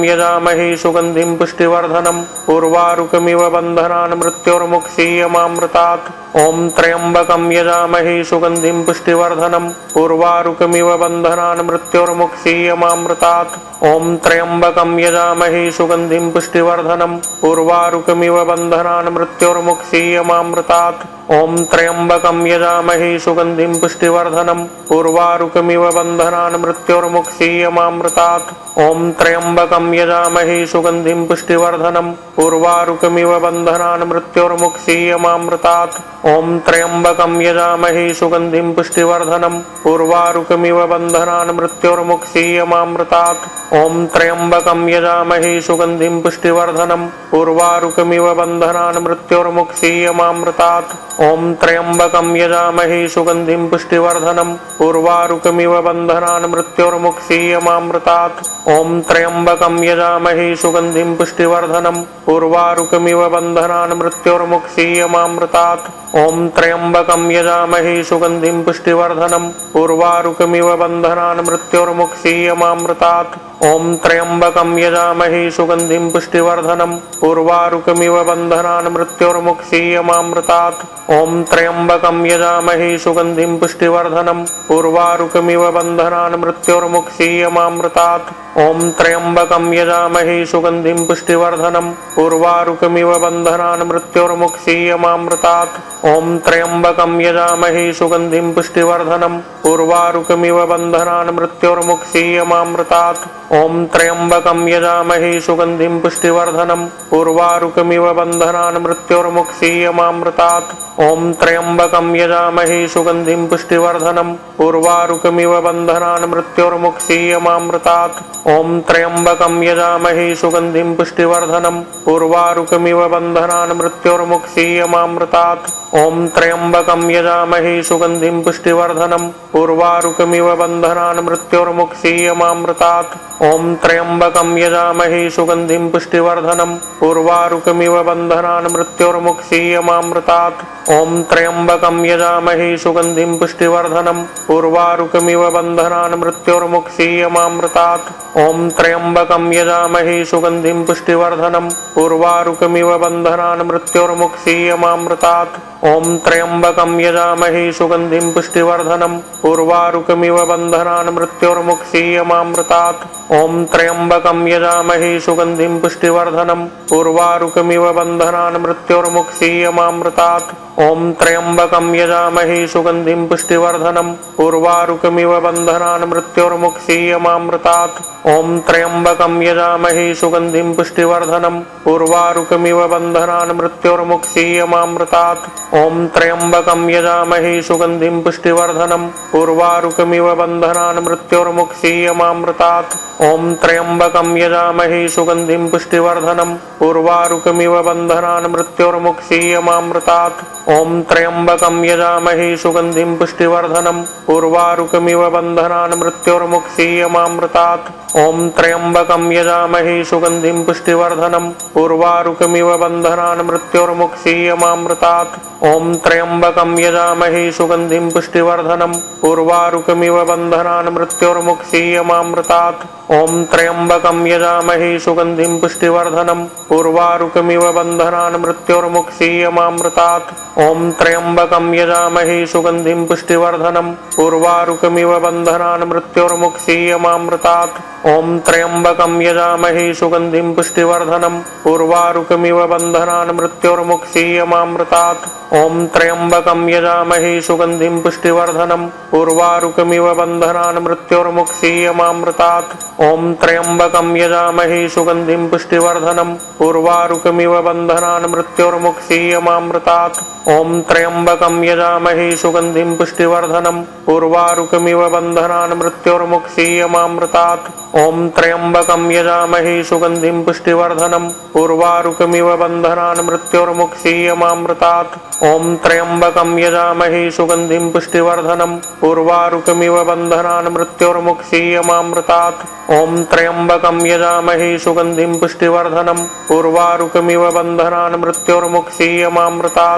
यजामहे सुगन्धिं पुष्टिवर्धनम् उर्वारुकमिव बन्धनान् मृत्योर्मुक्षीयमामृतात् ॐ त्र्यम्बकं यजामहे सुगन्धिं पुष्टिवर्धनम् उर्वारुकमिव बन्धनान् मृत्योर्मुक्षीयमामृतात् ॐ त्र्यम्बकं यजामहे सुगन्धिं पुष्टिवर्धनम् उर्वारुकमिव बन्धनान् मृत्योर्मुक्षीयमामृतात् ॐ त्र्यम्बकं यजामहे सुगन्धिं पुष्टिवर्धनम् उर्वारुकमिव बन्धनान् मृत्योर्मुक्षीयमामृतात् ॐ त्र्यम्बकं यजामहे सुगन्धिं पुष्टिवर्धनम् उर्वारुकमिव बन्धनान् मृत्योर्मुक्षीयमामृतात् ॐ त्र्यम्बकं यजामहे सुगन्धिं पुष्टिवर्धनम् उर्वारुकमिव बन्धनान् मृत्योर्मुक्षीयमामृतात् ॐ त्र्यम्बकं यजामहे सुगन्धिं पुष्टिवर्धनम् उर्वारुकमिव बन्धनान् मृत्योर्मुक्षीयमामृतात् ॐ त्र्यम्बकं यजामहे सुगन्धिं पुष्टिवर्धनम् उर्वारुकमिव बन्धनान् मृत्योर्मुक्षीयमामृतात् ॐ त्र्यम्बकं यजामहे सुगन्धिं पुष्टिवर्धनम् उर्वारुकमिव बन्धनान् मृत्योर्मुक्षीयमामृतात् ॐ त्र्यम्बकं यजामहे सुगन्धिं पुष्टिवर्धनम् उर्वारुकमिव बन्धनान् मृत्योर्मुक्षीयमामृतात् ॐ त्र्यम्बकं यजामहे सुगन्धिं पुष्टिवर्धनम् उर्वारुकमिव बन्धनान् मृत्योर्मुक्षीयमामृतात् ॐ त्र्यम्बकं यजामहे सुगन्धिं पुष्टिवर्धनम् उर्वारुकमिव बन्धनान् मृत्योर्मुक्षीयमामृतात् ॐ त्र्यम्बकं यजामहे सुगन्धिं पुष्टिवर्धनम् उर्वारुकमिव बन्धनान् मृत्योर्मुक्षीयमामृतात् ॐ त्र्यम्बकं यजामहे सुगन्धिं पुष्टिवर्धनम् उर्वारुकमिव बन्धनान् मृत्योर्मुक्षीयमामृतात् ॐ त्र्यम्बकं यजामहे सुगन्धिं पुष्टिवर्धनम् उर्वारुकमिव बन्धनान् मृत्योर्मुक्षीयमामृतात् ॐ त्र्यम्बकं यजामहे सुगन्धिं पुष्टिवर्धनम् उर्वारुकमिव बन्धनान् मृत्योर्मुक्षीयमामृतात् ॐ त्र्यम्बकं यजामहे सुगन्धिं पुष्टिवर्धनम् उर्वारुकमिव बन्धनान् मृत्योर्मुक्षीयमामृतात् ॐ त्र्यम्बकं यजामहे सुगन्धिं पुष्टिवर्धनम् उर्वारुकमिव बन्धनान् मृत्योर्मुक्षीयमामृतात् ॐ त्र्यम्बकं यजामहे सुगन्धिं पुष्टिवर्धनम् उर्वारुकमिव बन्धनान् मृत्योर्मुक्षीयमामृतात् ॐ त्र्यम्बकं यजामहे सुगन्धिं पुष्टिवर्धनम् उर्वारुकमिव बन्धनान् मृत्योर्मुक्षीयमामृतात् ॐ त्र्यम्बकं यजामहे सुगन्धिं पुष्टिवर्धनम् उर्वारुकमिव बन्धनान् मृत्योर्मुक्षीयमामृतात् ॐ त्र्यम्बकं यजामहे सुगन्धिं पुष्टिवर्धनम् उर्वारुकमिव बन्धनान् मृत्योर्मुक्षीयमामृतात् ॐ त्र्यम्बकं यजामहे सुगन्धिं पुष्टिवर्धनम् उर्वारुकमिव बन्धनान् मृत्योर्मुक्षीयमामृतात् ॐ त्र्यम्बकं यजामहे सुगन्धिं पुष्टिवर्धनम् उर्वारुकमिव बन्धनान् मृत्योर्मुक्षीयमामृतात् ॐ त्र्यम्बकं यजामहे सुगन्धिं पुष्टिवर्धनम् उर्वारुकमिव बन्धनान् मृत्योर्मुक्षीयमामृतात् ॐ त्र्यम्बकं यजामहे सुगन्धिं पुष्टिवर्धनम् उर्वारुकमिव बन्धनान् मृत्योर्मुक्षीयमामृतात् ॐ त्र्यम्बकं यजामहे सुगन्धिं पुष्टिवर्धनम् उर्वारुकमिव बन्धनान् मृत्योर्मुक्षीयमामृतात् ॐ त्र्यम्बकं यजामहे सुगन्धिं पुष्टिवर्धनम् उर्वारुकमिव बन्धनान् मृत्योर्मुक्षीयमामृतात् ॐ त्र्यम्बकं यजामहे सुगन्धिं पुष्टिवर्धनम् उर्वारुकमिव बन्धनान् मृत्योर्मुक्षीयमामृतात् ॐ त्र्यम्बकं यजामहे सुगन्धिं पुष्टिवर्धनम् उर्वारुकमिव बन्धनान् मृत्योर्मुक्षीयमामृतात् ॐ त्र्यम्बकं यजामहे सुगन्धिं पुष्टिवर्धनम् उर्वारुकमिव बन्धनान् मृत्योर्मुक्षीयमामृतात् ॐ त्र्यम्बकं यजामहे सुगन्धिं पुष्टिवर्धनम् उर्वारुकमिव बन्धनान् मृत्योर्मुक्षीयमामृतात् ॐ त्र्यम्बकं यजामहे सुगन्धिं पुष्टिवर्धनम् उर्वारुकमिव बन्धनान् मृत्योर्मुक्षीयमामृतात् ॐ त्र्यम्बकं यजामहे सुगन्धिं पुष्टिवर्धनम् उर्वारुकमिव बन्धनान् मृत्योर्मुक्षीयमामृतात् ॐ त्र्यम्बकं यजामहे सुगन्धिं पुष्टिवर्धनम् उर्वारुकमिव बन्धनान् मृत्योर्मुक्षीयमामृतात् ॐ त्र्यम्बकं यजामहे सुगन्धिं पुष्टिवर्धनम् उर्वारुकमिव बन्धनान् मृत्योर्मुक्षीयमामृतात् ॐ त्र्यम्बकं यजामहे सुगन्धिं पुष्टिवर्धनम् उर्वारुकमिव बन्धनान् मृत्योर्मुक्षीयमामृतात् ॐ त्र्यम्बकं यजामहे सुगन्धिं पुष्टिवर्धनम् उर्वारुकमिव बन्धनान् मृत्योर्मुक्षीयमामृतात् ॐ त्र्यम्बकं यजामहे सुगन्धिं पुष्टिवर्धनम् उर्वारुकमिव बन्धनान् मृत्योर्मुक्षीयमामृतात्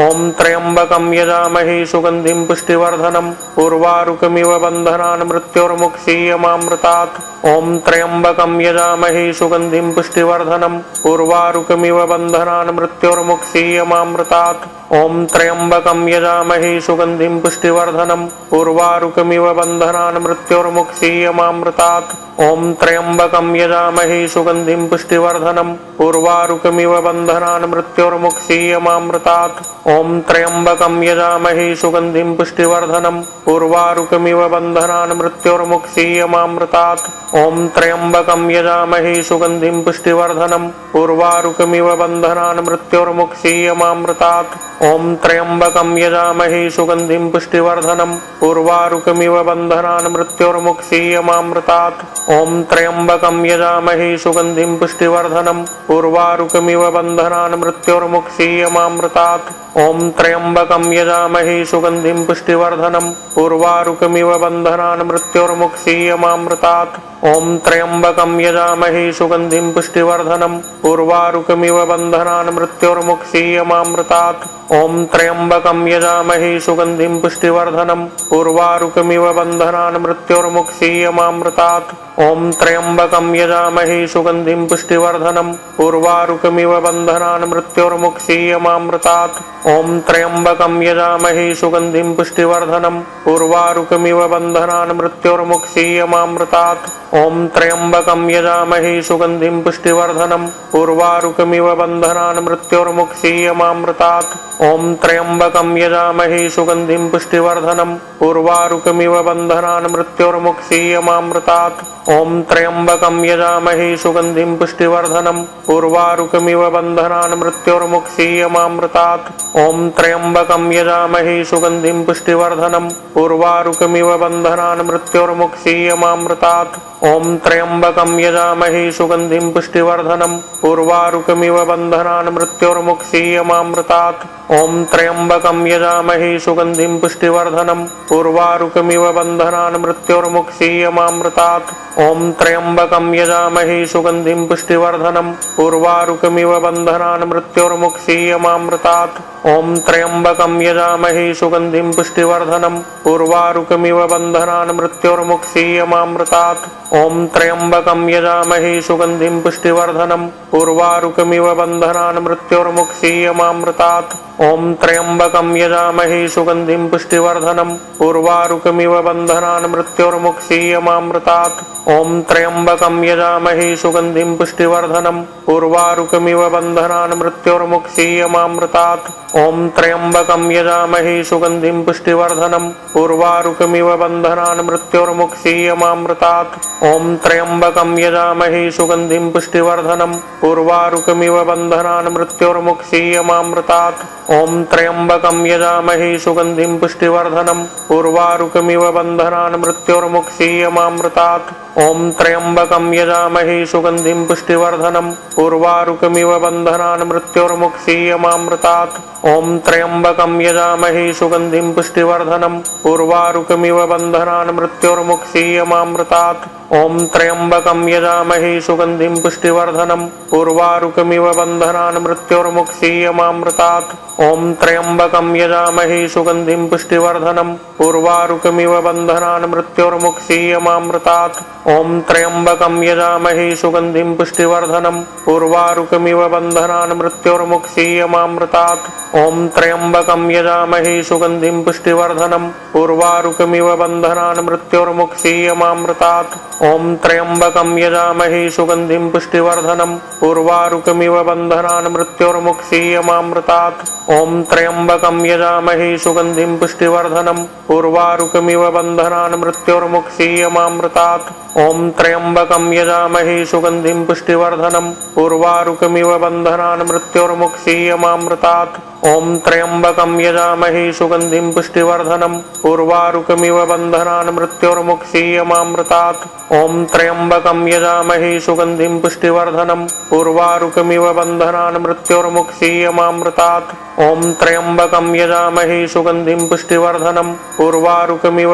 ॐ त्र्यम्बकं यजामहे सुगन्धिं पुष्टिवर्धनम् उर्वारुकमिव बन्धनान् मृत्योर्मुक्षीयमामृतात् ॐ त्र्यम्बकं यजामहे सुगन्धिं पुष्टिवर्धनम् उर्वारुकमिव बन्धनान् मृत्योर्मुक्षीयमामृतात् ॐ त्र्यम्बकं यजामहे सुगन्धिं पुष्टिवर्धनम् उर्वारुकमिव बन्धनान् मृत्योर्मुक्षीयमामृतात् ॐ त्र्यम्बकं यजामहे सुगन्धिं पुष्टिवर्धनम् उर्वारुकमिव बन्धनान् मृत्योर्मुक्षीयमामृतात् ॐ त्र्यम्बकं यजामहे सुगन्धिं पुष्टिवर्धनम् उर्वारुकमिव बन्धनान् मृत्योर्मुक्षीयमामृतात् ॐ त्र्यम्बकं यजामहे सुगन्धिं पुष्टिवर्धनम् उर्वारुकमिव बन्धनान् मृत्योर्मुक्षीयमामृतात् ॐ त्र्यम्बकं यजामहे सुगन्धिं पुष्टिवर्धनम् उर्वारुकमिव बन्धनान् मृत्योर्मुक्षीयमामृतात् ॐ त्र्यम्बकं यजामहे सुगन्धिं पुष्टिवर्धनम् उर्वारुकमिव बन्धनान् मृत्योर्मुक्षीयमामृतात् ॐ त्र्यम्बकं यजामहे सुगन्धिं पुष्टिवर्धनम् उर्वारुकमिव बन्धनान् मृत्योर्मुक्षीयमामृतात् ॐ त्र्यम्बकं यजामहे सुगन्धिं पुष्टिवर्धनम् उर्वारुकमिव बन्धनान् मृत्योर्मुक्षीयमामृतात् ॐ त्र्यम्बकं यजामहे सुगन्धिं पुष्टिवर्धनम् उर्वारुकमिव बन्धनान् मृत्योर्मुक्षीयमामृतात् ॐ त्र्यम्बकं यजामहे सुगन्धिं पुष्टिवर्धनम् उर्वारुकमिव बन्धनान् मृत्योर्मुक्षीयमामृतात् ॐ त्र्यम्बकं यजामहे सुगन्धिं पुष्टिवर्धनम् उर्वारुकमिव बन्धनान् मृत्योर्मुक्षीयमामृतात् ॐ त्र्यम्बकं यजामहे सुगन्धिं पुष्टिवर्धनम् उर्वारुकमिव बन्धनान् मृत्योर्मुक्षीयमामृतात् ॐ त्र्यम्बकं यजामहे सुगन्धिं पुष्टिवर्धनम् उर्वारुकमिव बन्धनान् मृत्योर्मुक्षीयमामृतात् ॐ त्र्यम्बकं यजामहे सुगन्धिं पुष्टिवर्धनम् उर्वारुकमिव बन्धनान् मृत्योर्मुक्षीयमामृतात् ॐ त्र्यम्बकं यजामहे सुगन्धिं पुष्टिवर्धनम् उर्वारुकमिव बन्धनान् मृत्योर्मुक्षीयमामृतात् ॐ त्र्यम्बकं यजामहे सुगन्धिं पुष्टिवर्धनम् उर्वारुकमिव बन्धनान् मृत्योर्मुक्षीयमामृतात् ॐ त्र्यम्बकं यजामहे सुगन्धिं पुष्टिवर्धनम् उर्वारुकमिव बन्धनान् मृत्योर्मुक्षीयमामृतात् ॐ त्र्यम्बकं यजामहे सुगन्धिं पुष्टिवर्धनम् उर्वारुकमिव बन्धनान् मृत्योर्मुक्षीयमामृतात् ॐ त्र्यम्बकं यजामहे सुगन्धिं पुष्टिवर्धनम् उर्वारुकमिव बन्धनान् मृत्योर्मुक्षीयमामृतात् ॐ त्र्यम्बकं यजामहे सुगन्धिं पुष्टिवर्धनम् उर्वारुकमिव बन्धनान् मृत्योर्मुक्षीयमामृतात् ॐ त्र्यम्बकं यजामहे सुगन्धिं पुष्टिवर्धनम् उर्वारुकमिव बन्धनान् मृत्योर्मुक्षीयमामृतात् ॐ त्र्यम्बकं यजामहे सुगन्धिं पुष्टिवर्धनम् उर्वारुकमिव बन्धनान् मृत्योर्मुक्षीयमामृतात् ॐ त्र्यम्बकं यजामहे सुगन्धिं पुष्टिवर्धनम् उर्वारुकमिव बन्धनान् मृत्योर्मुक्षीयमामृतात् ॐ त्र्यम्बकं यजामहे सुगन्धिं पुष्टिवर्धनम् उर्वारुकमिव बन्धनान् मृत्योर्मुक्षीयमामृतात् ॐ त्र्यम्बकं यजामहे सुगन्धिं पुष्टिवर्धनम् उर्वारुकमिव बन्धनान् मृत्योर्मुक्षीयमामृतात् ॐ त्र्यम्बकं यजामहे सुगन्धिं पुष्टिवर्धनम् उर्वारुकमिव बन्धनान् मृत्योर्मुक्षीयमामृतात् ॐ त्र्यम्बकं यजामहे सुगन्धिं पुष्टिवर्धनम् उर्वारुकमिव बन्धनान् मृत्योर्मुक्षीयमामृतात् ॐ त्र्यम्बकं यजामहे सुगन्धिं पुष्टिवर्धनम् उर्वारुकमिव बन्धनान् मृत्योर्मुक्षीयमामृतात् ॐ त्र्यम्बकं यजामहे सुगन्धिं पुष्टिवर्धनम् उर्वारुकमिव बन्धनान् मृत्योर्मुक्षीयमामृतात् ॐ त्र्यम्बकं यजामहे सुगन्धिं पुष्टिवर्धनम् उर्वारुकमिव बन्धनान् मृत्योर्मुक्षीयमामृतात् ॐ त्र्यम्बकं यजामहे सुगन्धिं पुष्टिवर्धनम् उर्वारुकमिव बन्धनान् मृत्योर्मुक्षीयमामृतात् ॐ त्र्यम्बकं यजामहे सुगन्धिं पुष्टिवर्धनम् उर्वारुकमिव बन्धनान् मृत्योर्मुक्षीयमामृतात् ॐ त्र्यम्बकं यजामहे सुगन्धिं पुष्टिवर्धनम् उर्वारुकमिव बन्धनान् मृत्योर्मुक्षीयमामृतात् ॐ त्र्यम्बकं यजामहे सुगन्धिं पुष्टिवर्धनम् उर्वारुकमिव बन्धनान् मृत्योर्मुक्षीयमामृतात् ॐ त्र्यम्बकं यजामहे सुगन्धिं पुष्टिवर्धनम् उर्वारुकमिव बन्धनान् मृत्योर्मुक्षीयमामृतात् ॐ त्र्यम्बकं यजामहे सुगन्धिं पुष्टिवर्धनम् उर्वारुकमिव बन्धनान् मृत्योर्मुक्षीयमामृतात् ॐ त्र्यम्बकं यजामहे सुगन्धिं पुष्टिवर्धनम् उर्वारुकमिव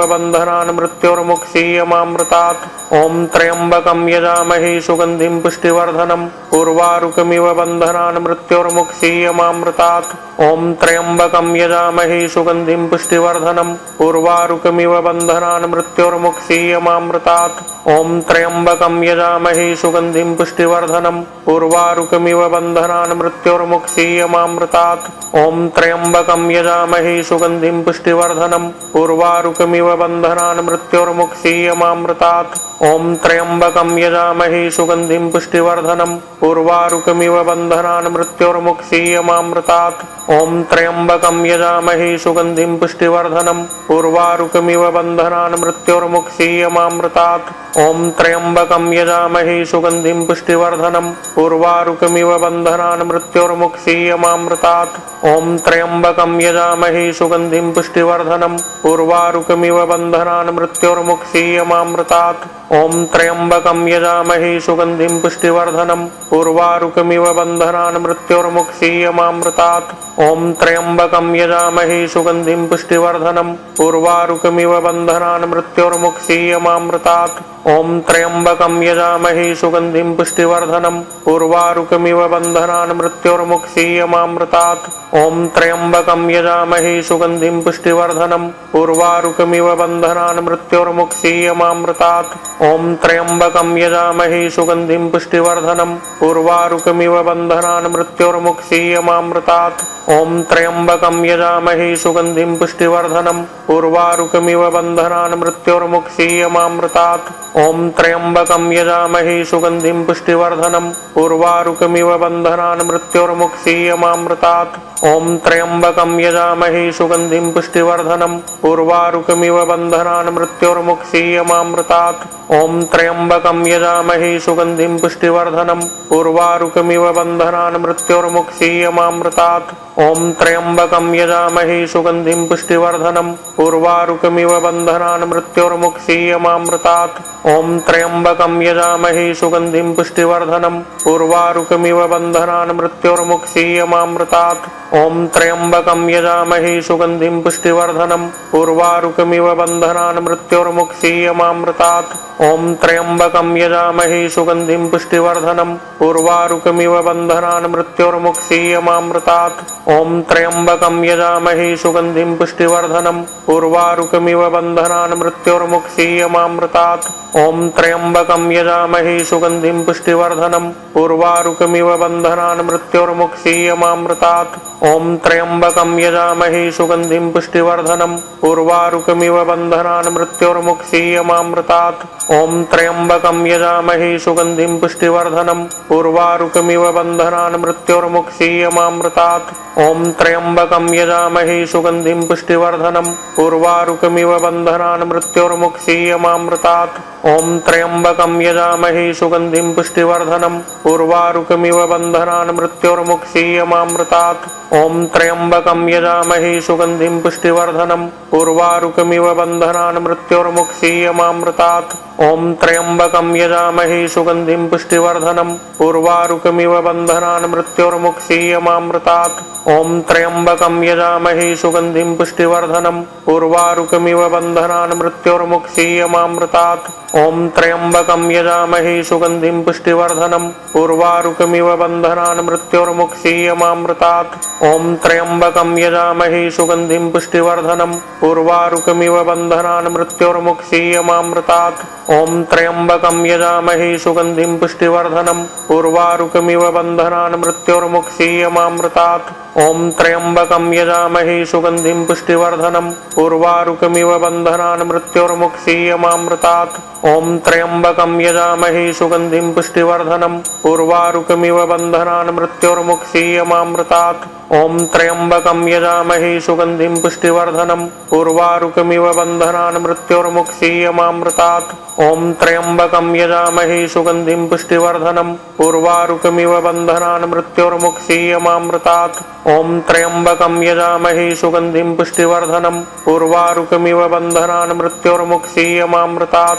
बन्धनान् मृत्योर्मुक्षीयमामृतात् ॐ त्र्यम्बकं यजामहे सुगन्धिं पुष्टिवर्धनम् उर्वारुकमिव बन्धनान् मृत्योर्मुक्षीयमामृतात् ॐ त्र्यम्बकं यजामहे सुगन्धिं पुष्टिवर्धनम् उर्वारुकमिव बन्धनान् मृत्योर्मुक्षीयमामृतात् ॐ त्र्यम्बकं यजामहे सुगन्धिं पुष्टिवर्धनम् उर्वारुकमिव बन्धनान् मृत्योर्मुक्षीयमामृतात् ॐ त्र्यम्बकं यजामहे सुगन्धिं पुष्टिवर्धनम् उर्वारुकमिव बन्धनान् मृत्योर्मुक्षीयमामृतात् ॐ त्र्यम्बकं यजामहे सुगन्धिं पुष्टिवर्धनम् उर्वारुकमिव बन्धनान् मृत्योर्मुक्षीयमामृतात् ॐ त्र्यम्बकं यजामहे सुगन्धिं पुष्टिवर्धनम् उर्वारुकमिव बन्धनान् मृत्योर्मुक्षीयमामृतात् ॐ त्र्यम्बकं यजामहे सुगन्धिं पुष्टिवर्धनम् उर्वारुकमिव बन्धनान् मृत्योर्मुक्षीयमामृतात् ॐ त्र्यम्बकं यजामहे सुगन्धिं पुष्टिवर्धनम् उर्वारुकमिव बन्धनान् मृत्योर्मुक्षीयमामृतात् ॐ त्र्यम्बकं यजामहे सुगन्धिं पुष्टिवर्धनम् उर्वारुकमिव बन्धनान् मृत्योर्मुक्षीयमामृतात् ॐ त्र्यम्बकं यजामहे सुगन्धिं पुष्टिवर्धनम् उर्वारुकमिव बन्धनान् मृत्योर्मुक्षीयमामृतात् ॐ त्र्यम्बकं यजामहे सुगन्धिं पुष्टिवर्धनम् उर्वारुकमिव बन्धनान् मृत्योर्मुक्षीयमामृतात् ॐ त्र्यम्बकं यजामहे सुगन्धिं पुष्टिवर्धनम् उर्वारुकमिव बन्धनान् मृत्योर्मुक्षीयमामृतात् ॐ त्र्यम्बकं यजामहे सुगन्धिं पुष्टिवर्धनम् उर्वारुकमिव बन्धनान् मृत्योर्मुक्षीयमामृतात् ॐ त्र्यम्बकं यजामहे सुगन्धिं पुष्टिवर्धनम् उर्वारुकमिव बन्धनान् मृत्योर्मुक्षीयमामृतात् ॐ त्र्यम्बकं यजामहे सुगन्धिं पुष्टिवर्धनम् उर्वारुकमिव बन्धनान् मृत्योर्मुक्षीयमामृतात् ॐ त्र्यम्बकं यजामहे सुगन्धिं पुष्टिवर्धनम् उर्वारुकमिव बन्धनान् मृत्योर्मुक्षीयमामृतात् ॐ त्र्यम्बकं यजामहे सुगन्धिं पुष्टिवर्धनम् उर्वारुकमिव बन्धनान् मृत्योर्मुक्षीयमामृतात् ॐ त्र्यम्बकं यजामहे सुगन्धिं पुष्टिवर्धनम् उर्वारुकमिव बन्धनान् मृत्योर्मुक्षीयमामृतात् ॐ त्र्यम्बकं यजामहे सुगन्धिं पुष्टिवर्धनम् उर्वारुकमिव बन्धनान् मृत्योर्मुक्षीयमामृतात् ॐ त्र्यम्बकं यजामहे सुगन्धिं पुष्टिवर्धनम् उर्वारुकमिव बन्धनान् मृत्योर्मुक्षीयमामृतात् ॐ त्र्यम्बकं यजामहे सुगन्धिं पुष्टिवर्धनम् उर्वारुकमिव बन्धनान् मृत्योर्मुक्षीयमामृतात् ॐ त्र्यम्बकं यजामहे सुगन्धिं पुष्टिवर्धनम् उर्वारुकमिव बन्धनान् मृत्योर्मुक्षीयमामृतात् ॐ त्र्यम्बकं यजामहे सुगन्धिं पुष्टिवर्धनम् उर्वारुकमिव बन्धनान् मृत्योर्मुक्षीयमामृतात् ॐ त्र्यम्बकं यजामहे सुगन्धिं पुष्टिवर्धनम् उर्वारुकमिव बन्धनान् मृत्योर्मुक्षीयमामृतात् ॐ त्र्यम्बकं यजामहे सुगन्धिं पुष्टिवर्धनम् उर्वारुकमिव बन्धनान् मृत्योर्मुक्षीयमामृतात् ॐ त्र्यम्बकं यजामहे सुगन्धिं पुष्टिवर्धनम् उर्वारुकमिव बन्धनान् मृत्योर्मुक्षीयमामृतात् ॐ त्र्यम्बकं यजामहे सुगन्धिं पुष्टिवर्धनम् उर्वारुकमिव बन्धनान् मृत्योर्मुक्षीयमामृतात् ॐ त्र्यम्बकं यजामहे सुगन्धिं पुष्टिवर्धनम् उर्वारुकमिव बन्धनान् मृत्योर्मुक्षीयमामृतात् ॐ त्र्यम्बकं यजामहे सुगन्धिं पुष्टिवर्धनम् उर्वारुकमिव बन्धनान् मृत्योर्मुक्षीयमामृतात् ॐ त्र्यम्बकं यजामहे सुगन्धिं पुष्टिवर्धनम् उर्वारुकमिव बन्धनान् मृत्योर्मुक्षीयमामृतात् ॐ त्र्यम्बकं यजामहे सुगन्धिं पुष्टिवर्धनम् उर्वारुकमिव बन्धनान् मृत्योर्मुक्षीयमामृतात् ॐ त्र्यम्बकं यजामहे सुगन्धिं पुष्टिवर्धनम् उर्वारुकमिव बन्धनान् मृत्योर्मुक्षीयमामृतात् ॐ त्र्यम्बकं यजामहे सुगन्धिं पुष्टिवर्धनम् उर्वारुकमिव बन्धनान् मृत्योर्मुक्षीयमामृतात् ॐ त्र्यम्बकं यजामहे सुगन्धिं पुष्टिवर्धनम् उर्वारुकमिव बन्धनान् मृत्योर्मुक्षीयमामृतात् ॐ त्र्यम्बकं यजामहे सुगन्धिं पुष्टिवर्धनम् उर्वारुकमिव बन्धनान् मृत्योर्मुक्षीयमामृतात् ॐ त्र्यम्बकं यजामहे सुगन्धिं पुष्टिवर्धनम् उर्वारुकमिव बन्धनान् मृत्योर्मुक्षीयमामृतात् ॐ त्र्यम्बकं यजामहे सुगन्धिं पुष्टिवर्धनम् उर्वारुकमिव बन्धनान् मृत्योर्मुक्षीयमामृतात् ॐ त्र्यम्बकं यजामहे सुगन्धिं पुष्टिवर्धनम् उर्वारुकमिव बन्धनान् मृत्योर्मुक्षीयमामृतात्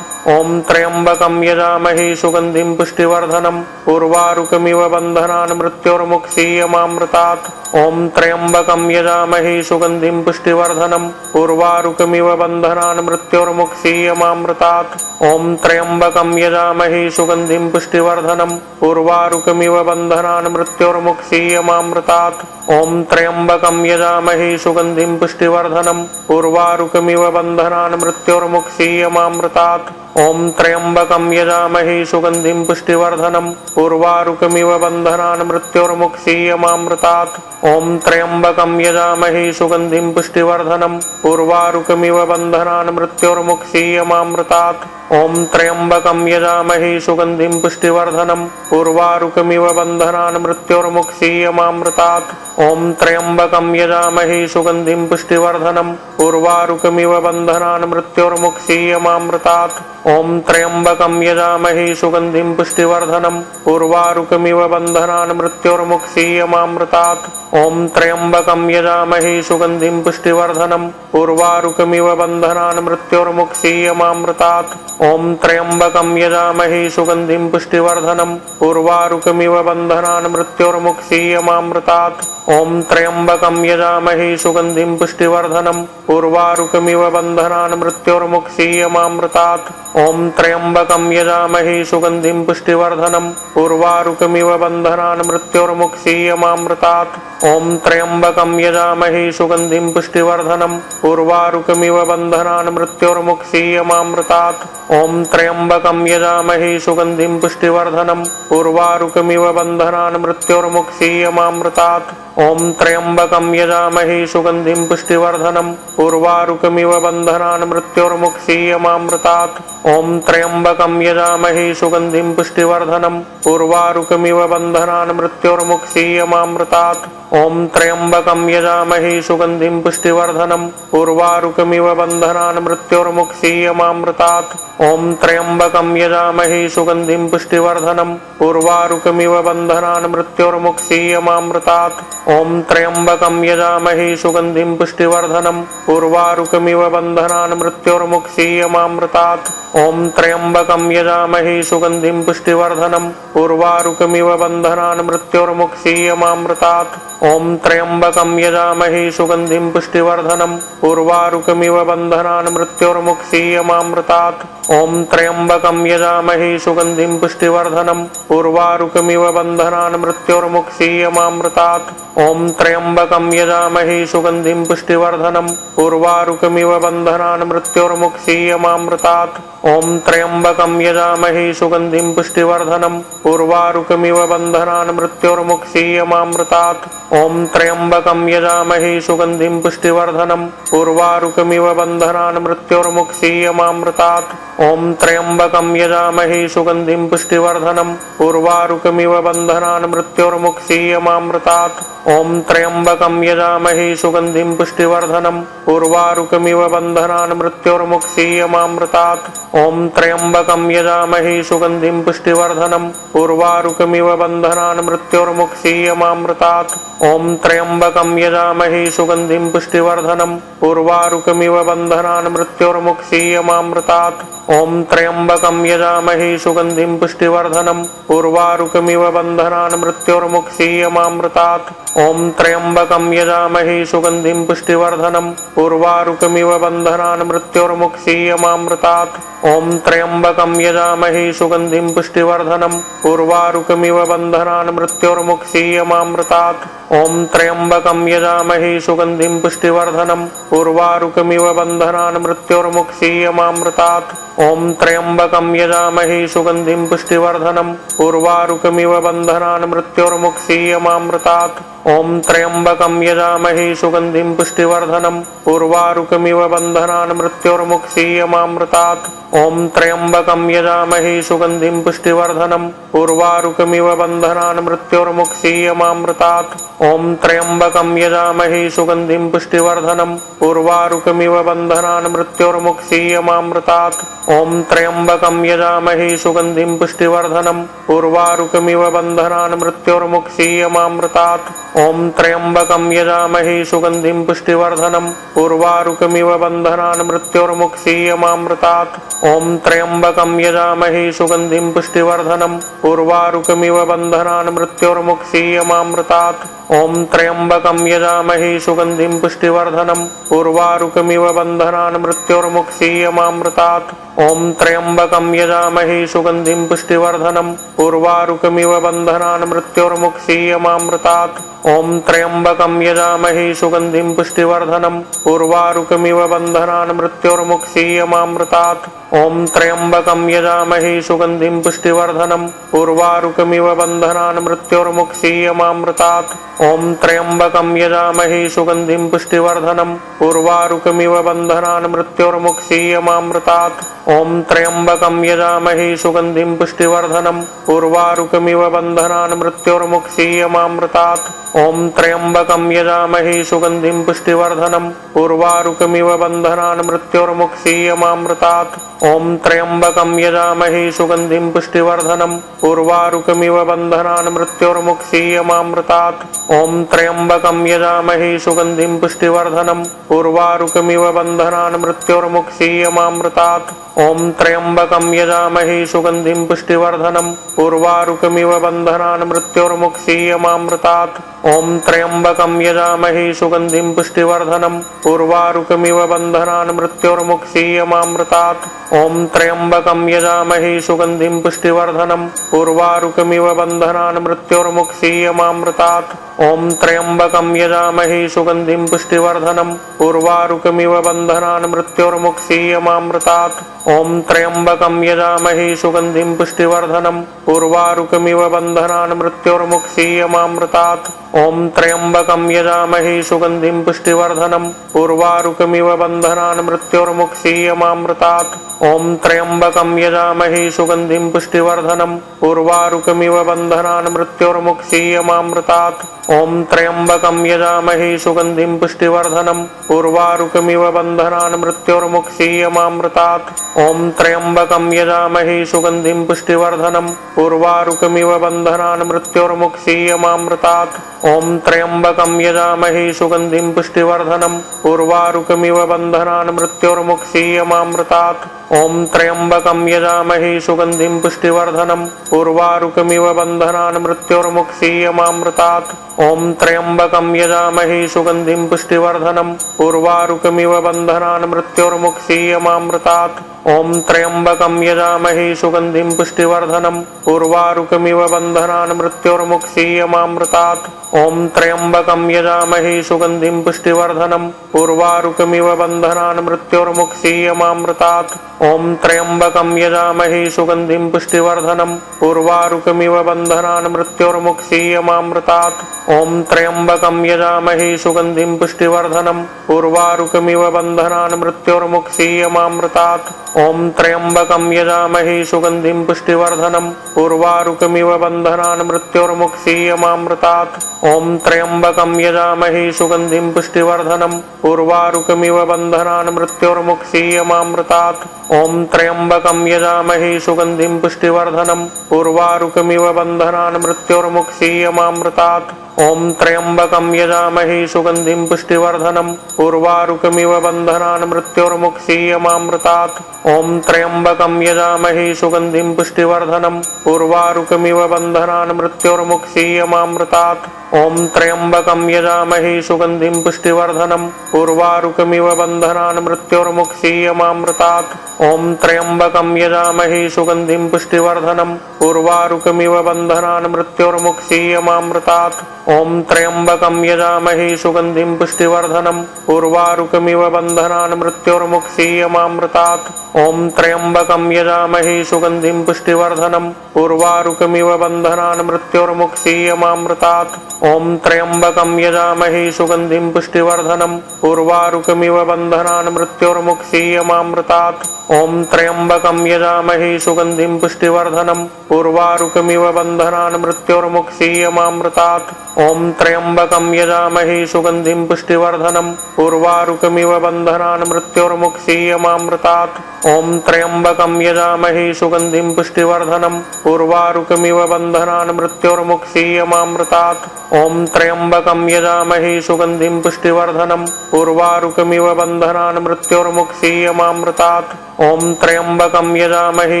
ॐ त्र्यम्बकं यजामहे सुगन्धिं पुष्टिवर्धनम् उर्वारुकमिव बन्धनान् मृत्योर्मुक्षीयमामृतात् ॐ त्र्यम्बकं यजामहे सुगन्धिं पुष्टिवर्धनम् उर्वारुकमिव बन्धनान् मृत्योर्मुक्षीयमामृतात् ॐ त्र्यम्बकं यजामहे सुगन्धिं पुष्टिवर्धनम् उर्वारुकमिव बन्धनान् मृत्योर्मुक्षीयमामृतात् ॐ त्र्यम्बकं यजामहे सुगन्धिं पुष्टिवर्धनम् उर्वारुकमिव बन्धनान् मृत्योर्मुक्षीयमामृतात् ॐ त्र्यम्बकं यजामहे सुगन्धिं पुष्टिवर्धनम् उर्वारुकमिव बन्धनान् मृत्योर्मुक्षीयमामृतात् ॐ त्र्यम्बकं यजामहे सुगन्धिं पुष्टिवर्धनम् उर्वारुकमिव बन्धनान् मृत्योर्मुक्षीयमामृतात् ॐ त्र्यम्बकं यजामहे सुगन्धिं पुष्टिवर्धनम् उर्वारुकमिव बन्धनान् मृत्योर्मुक्षीयमामृतात् ॐ त्र्यम्बकं यजामहे सुगन्धिं पुष्टिवर्धनम् उर्वारुकमिव बन्धनान् मृत्योर्मुक्षीयमामृतात् ॐ त्र्यम्बकं यजामहे सुगन्धिं पुष्टिवर्धनम् उर्वारुकमिव बन्धनान् मृत्योर्मुक्षीयमामृतात् ॐ त्र्यम्बकं यजामहे सुगन्धिं पुष्टिवर्धनम् उर्वारुकमिव बन्धनान् मृत्योर्मुक्षीयमामृतात् ॐ त्र्यम्बकं यजामहे सुगन्धिं पुष्टिवर्धनम् उर्वारुकमिव बन्धनान् मृत्योर्मुक्षीयमामृतात् ॐ त्र्यम्बकं यजामहे सुगन्धिं पुष्टिवर्धनम् उर्वारुकमिव बन्धनान् मृत्योर्मुक्षीयमामृतात् ॐ त्र्यम्बकं यजामहे सुगन्धिं पुष्टिवर्धनम् उर्वारुकमिव बन्धनान् मृत्योर्मुक्षीयमामृतात् ॐ त्र्यम्बकं यजामहे सुगन्धिं पुष्टिवर्धनम् उर्वारुकमिव बन्धनान् मृत्योर्मुक्षीयमामृतात् ॐ त्र्यम्बकं यजामहे सुगन्धिं पुष्टिवर्धनम् उर्वारुकमिव बन्धनान् मृत्योर्मुक्षीयमामृतात् ॐ त्र्यम्बकं यजामहे सुगन्धिं पुष्टिवर्धनम् उर्वारुकमिव बन्धनान् मृत्योर्मुक्षीयमामृतात् ॐ त्र्यम्बकं यजामहे सुगन्धिं पुष्टिवर्धनम् उर्वारुकमिव बन्धनान् मृत्योर्मुक्षीयमामृतात् ॐ त्र्यम्बकं यजामहे सुगन्धिं पुष्टिवर्धनम् उर्वारुकमिव बन्धनान् मृत्योर्मुक्षीयमामृतात् ॐ त्र्यम्बकं यजामहे सुगन्धिं पुष्टिवर्धनम् उर्वारुकमिव बन्धनान् मृत्योर्मुक्षीयमामृतात् ॐ त्र्यम्बकं यजामहे सुगन्धिं पुष्टिवर्धनम् उर्वारुकमिव बन्धनान् मृत्योर्मुक्षीयमामृतात् ॐ त्र्यम्बकं यजामहे सुगन्धिं पुष्टिवर्धनम् उर्वारुकमिव बन्धनान् मृत्योर्मुक्षीयमामृतात् ॐ त्र्यम्बकं यजामहे सुगन्धिं पुष्टिवर्धनम् उर्वारुकमिव बन्धनान् मृत्योर्मुक्षीयमामृतात् ॐ त्र्यम्बकं यजामहे सुगन्धिं पुष्टिवर्धनम् उर्वारुकमिव बन्धनान् मृत्योर्मुक्षीयमामृतात् ॐ त्र्यम्बकं यजामहे सुगन्धिं पुष्टिवर्धनम् उर्वारुकमिव बन्धनान् मृत्योर्मुक्षीयमामृतात् ॐ त्र्यम्बकं यजामहे सुगन्धिं पुष्टिवर्धनम् उर्वारुकमिव बन्धनान् मृत्योर्मुक्षीयमामृतात् ॐ त्र्यम्बकं यजामहे सुगन्धिं पुष्टिवर्धनम् उर्वारुकमिव बन्धनान् मृत्योर्मुक्षीयमामृतात् ॐ त्र्यम्बकं यजामहे सुगन्धिं पुष्टिवर्धनम् उर्वारुकमिव बन्धनान् मृत्योर्मुक्षीयमामृतात् ॐ त्र्यम्बकं यजामहे सुगन्धिं पुष्टिवर्धनम् उर्वारुकमिव बन्धनान् मृत्योर्मुक्षीयमामृतात् ॐ त्र्यम्बकं यजामहे सुगन्धिं पुष्टिवर्धनम् उर्वारुकमिव बन्धनान् मृत्योर्मुक्षीयमामृतात् ॐ त्र्यम्बकं यजामहे सुगन्धिं पुष्टिवर्धनम् उर्वारुकमिव बन्धनान् मृत्योर्मुक्षीयमामृतात् ॐ त्र्यम्बकं यजामहे सुगन्धिं पुष्टिवर्धनम् उर्वारुकमिव बन्धनान् मृत्योर्मुक्षीयमामृतात् ॐ त्र्यम्बकं यजामहे सुगन्धिं पुष्टिवर्धनम् उर्वारुकमिव बन्धनान् मृत्योर्मुक्षीयमामृतात् ॐ त्र्यम्बकं यजामहे सुगन्धिं पुष्टिवर्धनम् उर्वारुकमिव बन्धनान् मृत्योर्मुक्षीयमामृतात् ॐ त्र्यम्बकं यजामहे सुगन्धिं पुष्टिवर्धनम् उर्वारुकमिव बन्धनान् मृत्योर्मुक्षीयमामृतात् ॐ त्र्यम्बकं यजामहे सुगन्धिं पुष्टिवर्धनम् उर्वारुकमिव बन्धनान् मृत्योर्मुक्षीयमामृतात् ॐ त्र्यम्बकं यजामहे सुगन्धिं पुष्टिवर्धनम् उर्वारुकमिव बन्धनान् मृत्योर्मुक्षीयमामृतात् ॐ त्र्यम्बकं यजामहे सुगन्धिं पुष्टिवर्धनम् उर्वारुकमिव बन्धनान् मृत्योर्मुक्षीयमामृतात् ॐ त्र्यम्बकं यजामहे सुगन्धिं पुष्टिवर्धनम् उर्वारुकमिव बन्धनान् मृत्योर्मुक्षीयमामृतात् ॐ त्र्यम्बकं यजामहे सुगन्धिं पुष्टिवर्धनम् उर्वारुकमिव बन्धनान् मृत्योर्मुक्षीयमामृतात् ॐ त्र्यम्बकं यजामहे सुगन्धिं पुष्टिवर्धनम् उर्वारुकमिव बन्धनान् मृत्योर्मुक्षीयमामृतात् ॐ त्र्यम्बकं यजामहे सुगन्धिं पुष्टिवर्धनम् उर्वारुकमिव बन्धनान् मृत्योर्मुक्षीयमामृतात् ॐ त्र्यम्बकं यजामहे सुगन्धिं पुष्टिवर्धनम् उर्वारुकमिव बन्धनान् मृत्योर्मुक्षीयमामृतात् ॐ त्र्यम्बकं यजामहे सुगन्धिं पुष्टिवर्धनम् उर्वारुकमिव बन्धनान् मृत्योर्मुक्षीयमामृतात् ॐ त्र्यम्बकं यजामहे सुगन्धिं पुष्टिवर्धनम् उर्वारुकमिव बन्धनान् मृत्योर्मुक्षीयमामृतात् ॐ त्र्यम्बकं यजामहे सुगन्धिं पुष्टिवर्धनम् उर्वारुकमिव बन्धनान् मृत्योर्मुक्षीयमामृतात् ॐ त्र्यम्बकं यजामहे सुगन्धिं पुष्टिवर्धनम् उर्वारुकमिव बन्धनान् मृत्योर्मुक्षीयमामृतात् ॐ त्र्यम्बकं यजामहे सुगन्धिं पुष्टिवर्धनम् उर्वारुकमिव बन्धनान् मृत्योर्मुक्षीयमामृतात् ॐ त्र्यम्बकं यजामहे सुगन्धिं पुष्टिवर्धनम् उर्वारुकमिव बन्धनान् मृत्योर्मुक्षीयमामृतात् ॐ त्र्यम्बकं यजामहे सुगन्धिं पुष्टिवर्धनम् उर्वारुकमिव बन्धनान् मृत्योर्मुक्षीयमामृतात् ॐ त्र्यम्बकं यजामहे सुगन्धिं पुष्टिवर्धनम् उर्वारुकमिव बन्धनान् मृत्योर्मुक्षीयमामृतात् ॐ त्र्यम्बकं यजामहे सुगन्धिं पुष्टिवर्धनम् उर्वारुकमिव बन्धनान् मृत्योर्मुक्षीयमामृतात् ॐ त्र्यम्बकं यजामहे सुगन्धिं पुष्टिवर्धनम् उर्वारुकमिव बन्धनान् मृत्योर्मुक्षीयमामृतात् ॐ त्र्यम्बकं यजामहे सुगन्धिं पुष्टिवर्धनम् उर्वारुकमिव बन्धनान् मृत्योर्मुक्षीयमामृतात् ॐ त्र्यम्बकं यजामहे सुगन्धिं पुष्टिवर्धनम् उर्वारुकमिव बन्धनान् मृत्योर्मुक्षीयमामृतात् ॐ त्र्यम्बकं यजामहे सुगन्धिं पुष्टिवर्धनम् उर्वारुकमिव बन्धनान् मृत्योर्मुक्षीयमामृतात् ॐ त्र्यम्बकं यजामहे सुगन्धिं पुष्टिवर्धनम् उर्वारुकमिव बन्धनान् मृत्योर्मुक्षीयमामृतात् ॐ त्र्यम्बकं यजामहे सुगन्धिं पुष्टिवर्धनम् उर्वारुकमिव बन्धनान् मृत्योर्मुक्षीयमामृतात् ॐ त्र्यम्बकं यजामहे सुगन्धिं पुष्टिवर्धनम् उर्वारुकमिव बन्धनान् मृत्योर्मुक्षीयमामृतात् ॐ त्र्यम्बकं यजामहे सुगन्धिं पुष्टिवर्धनम् उर्वारुकमिव बन्धनान् मृत्योर्मुक्षीयमामृतात् ॐ त्र्यम्बकं यजामहे सुगन्धिं पुष्टिवर्धनम् उर्वारुकमिव बन्धनान् मृत्योर्मुक्षीयमामृतात् ॐ त्र्यम्बकं यजामहे सुगन्धिं पुष्टिवर्धनम् उर्वारुकमिव बन्धनान् मृत्योर्मुक्षीयमामृतात् ॐ त्र्यम्बकं यजामहे सुगन्धिं पुष्टिवर्धनम् उर्वारुकमिव बन्धनान् मृत्योर्मुक्षीयमामृतात् ॐ त्र्यम्बकं यजामहे सुगन्धिं पुष्टिवर्धनम् उर्वारुकमिव बन्धनान् मृत्योर्मुक्षीयमामृतात् ॐ त्र्यम्बकं यजामहे सुगन्धिं पुष्टिवर्धनम् उर्वारुकमिव बन्धनान् मृत्योर्मुक्षीयमामृतात् ॐ त्र्यम्बकं यजामहे सुगन्धिं पुष्टिवर्धनम् उर्वारुकमिव बन्धनान् मृत्योर्मुक्षीयमामृतात् ॐ त्र्यम्बकं यजामहे सुगन्धिं पुष्टिवर्धनम् उर्वारुकमिव बन्धनान् मृत्योर्मुक्षीयमामृतात् ॐ त्र्यम्बकं यजामहे सुगन्धिं पुष्टिवर्धनम् उर्वारुकमिव बन्धनान् मृत्योर्मुक्षीयमामृतात् ॐ त्र्यम्बकं यजामहे सुगन्धिं पुष्टिवर्धनम् उर्वारुकमिव बन्धनान् मृत्योर्मुक्षीयमामृतात् ॐ त्र्यम्बकं यजामहे सुगन्धिं पुष्टिवर्धनम् उर्वारुकमिव बन्धनान् मृत्योर्मुक्षीयमामृतात् ॐ त्र्यम्बकं यजामहे सुगन्धिं पुष्टिवर्धनम् उर्वारुकमिव बन्धनान् मृत्योर्मुक्षीयमामृतात् ॐ त्र्यम्बकं यजामहे सुगन्धिं पुष्टिवर्धनम् उर्वारुकमिव बन्धनान् मृत्योर्मुक्षीयमामृतात् ॐ त्र्यम्बकं यजामहे सुगन्धिं पुष्टिवर्धनम् उर्वारुकमिव बन्धनान् मृत्योर्मुक्षीयमामृतात् ॐ त्र्यम्बकं यजामहे सुगन्धिं पुष्टिवर्धनम् उर्वारुकमिव बन्धनान् मृत्योर्मुक्षीयमामृतात् ॐ त्र्यम्बकं यजामहे सुगन्धिं पुष्टिवर्धनम् उर्वारुकमिव बन्धनान् मृत्योर्मुक्षीयमामृतात् ॐ त्र्यम्बकं यजामहे सुगन्धिं पुष्टिवर्धनम् उर्वारुकमिव बन्धनान् मृत्योर्मुक्षीयमामृतात् ॐ त्र्यम्बकं यजामहे सुगन्धिं पुष्टिवर्धनम् उर्वारुकमिव बन्धनान् मृत्योर्मुक्षीयमामृतात् ॐ त्र्यम्बकं यजामहे सुगन्धिं पुष्टिवर्धनम् उर्वारुकमिव बन्धनान् मृत्योर्मुक्षीयमामृतात् ॐ त्र्यम्बकं यजामहे सुगन्धिं पुष्टिवर्धनम् उर्वारुकमिव बन्धनान् मृत्योर्मुक्षीयमामृतात् ॐ त्र्यम्बकं यजामहे सुगन्धिं पुष्टिवर्धनम् उर्वारुकमिव बन्धनान् मृत्योर्मुक्षीयमामृतात् ॐ त्र्यम्बकं यजामहे सुगन्धिं पुष्टिवर्धनम् उर्वारुकमिव बन्धनान् मृत्योर्मुक्षीयमामृतात् ॐ त्र्यम्बकं यजामहे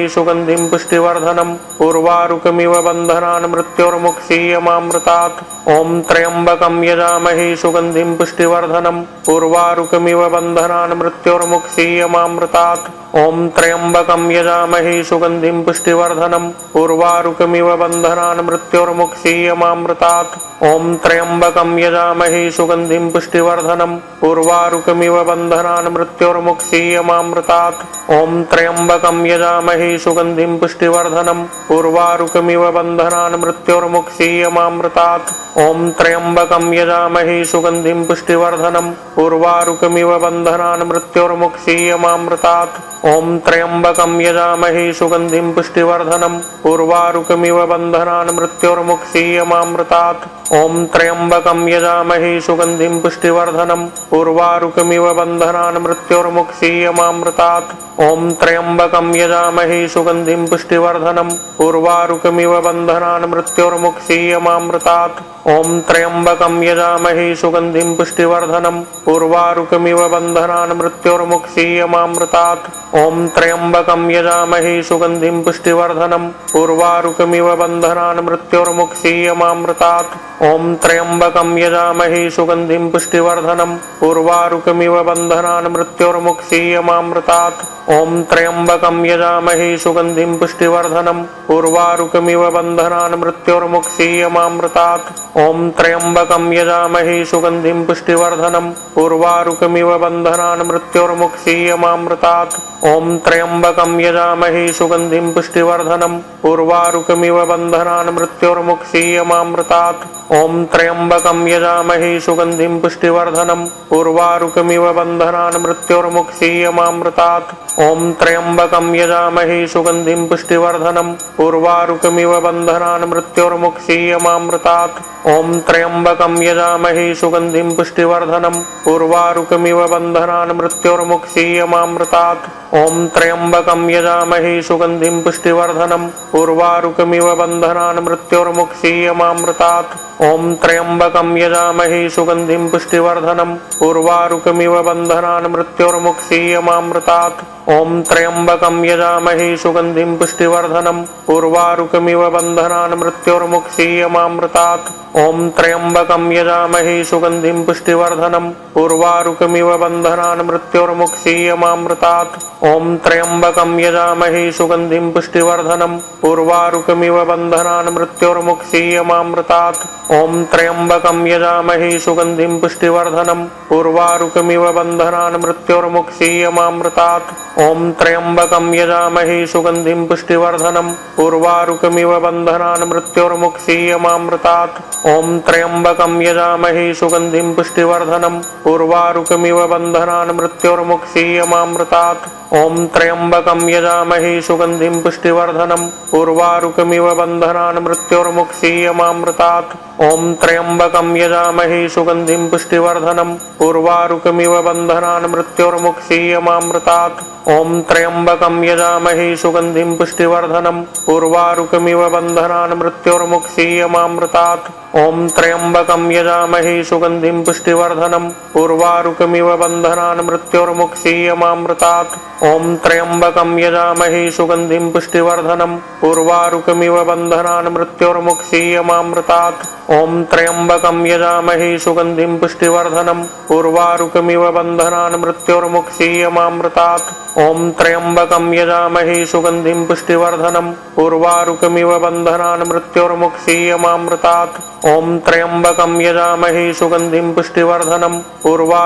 सुगन्धिं पुष्टिवर्धनम् उर्वारुकमिव बन्धनान् मृत्योर्मुक्षीयमामृतात् ॐ त्र्यम्बकं यजामहे सुगन्धिं पुष्टिवर्धनम् उर्वारुकमिव बन्धनान् मृत्योर्मुक्षीयमामृतात् ॐ त्र्यम्बकं यजामहे सुगन्धिं पुष्टिवर्धनम् उर्वारुकमिव बन्धनान् मृत्योर्मुक्षीयमामृतात् ॐ त्र्यम्बकं यजामहे सुगन्धिं पुष्टिवर्धनम् उर्वारुकमिव बन्धनान् मृत्योर्मुक्षीयमामृतात् ॐ त्र्यम्बकं यजामहे सुगन्धिं पुष्टिवर्धनम् उर्वारुकमिव बन्धनान् मृत्योर्मुक्षीयमामृतात् ॐ त्र्यम्बकं यजामहे सुगन्धिं पुष्टिवर्धनम् उर्वारुकमिव बन्धनान् मृत्योर्मुक्षीयमामृतात् ॐ त्र्यम्बकं यजामहे सुगन्धिं पुष्टिवर्धनम् उर्वारुकमिव बन्धनान् मृत्योर्मुक्षीयमामृतात् ॐ त्र्यम्बकं यजामहे सुगन्धिं पुष्टिवर्धनम् उर्वारुकमिव बन्धनान् मृत्योर्मुक्षीयमामृतात् ॐ त्र्यम्बकं यजामहे सुगन्धिं पुष्टिवर्धनम् उर्वारुकमिव बन्धनान् मृत्योर्मुक्षीयमामृतात् ॐ त्र्यम्बकं यजामहे सुगन्धिं पुष्टिवर्धनम् उर्वारुकमिव बन्धनान् मृत्योर्मुक्षीयमामृतात् ॐ त्र्यम्बकं यजामहे सुगन्धिं पुष्टिवर्धनम् उर्वारुकमिव बन्धनान् मृत्योर्मुक्षीयमामृतात् ॐ त्र्यम्बकं यजामहे सुगन्धिं पुष्टिवर्धनम् उर्वारुकमिव बन्धनान् मृत्योर्मुक्षीयमामृतात् ॐ त्र्यम्बकं यजामहे सुगन्धिं पुष्टिवर्धनम् उर्वारुकमिव बन्धनान् मृत्योर्मुक्षीयमामृतात् ॐ त्र्यम्बकं यजामहे सुगन्धिं पुष्टिवर्धनम् उर्वारुकमिव बन्धनान् मृत्योर्मुक्षीयमामृतात् ॐ त्र्यम्बकं यजामहे सुगन्धिं पुष्टिवर्धनम् उर्वारुकमिव बन्धनान् मृत्योर्मुक्षीयमामृतात् ॐ त्र्यम्बकं यजामहे सुगन्धिं पुष्टिवर्धनम् उर्वारुकमिव बन्धनान् मृत्योर्मुक्षीयमामृतात् ॐ त्र्यम्बकं यजामहे सुगन्धिं पुष्टिवर्धनम् उर्वारुकमिव बन्धनान् मृत्योर्मुक्षीयमामृतात् ॐ त्र्यम्बकं यजामहे सुगन्धिं पुष्टिवर्धनम् उर्वारुकमिव बन्धनान् मृत्योर्मुक्षीयमामृतात् ॐ त्र्यम्बकं यजामहे सुगन्धिं पुष्टिवर्धनम् उर्वारुकमिव बन्धनान् मृत्योर्मुक्षीयमामृतात् ॐ त्र्यम्बकं यजामहे सुगन्धिं पुष्टिवर्धनम् उर्वारुकमिव बन्धनान् मृत्योर्मुक्षीयमामृतात् ॐ त्र्यम्बकं यजामहे सुगन्धिं पुष्टिवर्धनम् उर्वारुकमिव बन्धनान् मृत्योर्मुक्षीयमामृतात् ॐ त्र्यम्बकं यजामहे सुगन्धिं पुष्टिवर्धनम् उर्वारुकमिव बन्धनान् मृत्योर्मुक्षीयमामृतात् ॐ त्र्यम्बकं यजामहे सुगन्धिं पुष्टिवर्धनम् उर्वारुकमिव बन्धनान् मृत्योर्मुक्षीयमामृतात् ॐ त्र्यम्बकं यजामहे सुगन्धिं पुष्टिवर्धनम् उर्वारुकमिव बन्धनान् मृत्योर्मुक्षीयमामृतात् ॐ त्र्यम्बकं यजामहे सुगन्धिं पुष्टिवर्धनम् उर्वारुकमिव बन्धनान् मृत्योर्मुक्षीयमामृतात् ॐ त्र्यम्बकं यजामहे सुगन्धिं पुष्टिवर्धनम् उर्वारुकमिव बन्धनान् मृत्योर्मुक्षीयमामृतात् ॐ त्र्यम्बकं यजामहे सुगन्धिं पुष्टिवर्धनम् उर्वारुकमिव बन्धनान् मृत्योर्मुक्षीयमामृतात् ॐ त्र्यम्बकं यजामहे सुगन्धिं पुष्टिवर्धनम् उर्वारुकमिव बन्धनान् मृत्योर्मुक्षीयमामृतात् ॐ त्र्यम्बकं यजामहे सुगन्धिं पुष्टिवर्धनम् उर्वारुकमिव बन्धनान् मृत्योर्मुक्षीयमामृतात् ॐ त्र्यम्बकं यजामहे सुगन्धिं पुष्टिवर्धनम् उर्वारुकमिव बन्धनान् मृत्योर्मुक्षीयमामृतात् ॐ त्र्यम्बकं यजामहे सुगन्धिं पुष्टिवर्धनम् उर्वारुकमिव बन्धनान् मृत्योर्मुक्षीयमामृतात् ॐ त्र्यम्बकं यजामहे सुगन्धिं पुष्टिवर्धनम् उर्वारुकमिव बन्धनान् मृत्योर्मुक्षीयमामृतात् ॐ त्र्यम्बकं यजामहे सुगन्धिं पुष्टिवर्धनम् उर्वारुकमिव बन्धनान् मृत्योर्मुक्षीयमामृतात् ॐ त्र्यम्बकं यजामहे सुगन्धिं पुष्टिवर्धनम् उर्वारुकमिव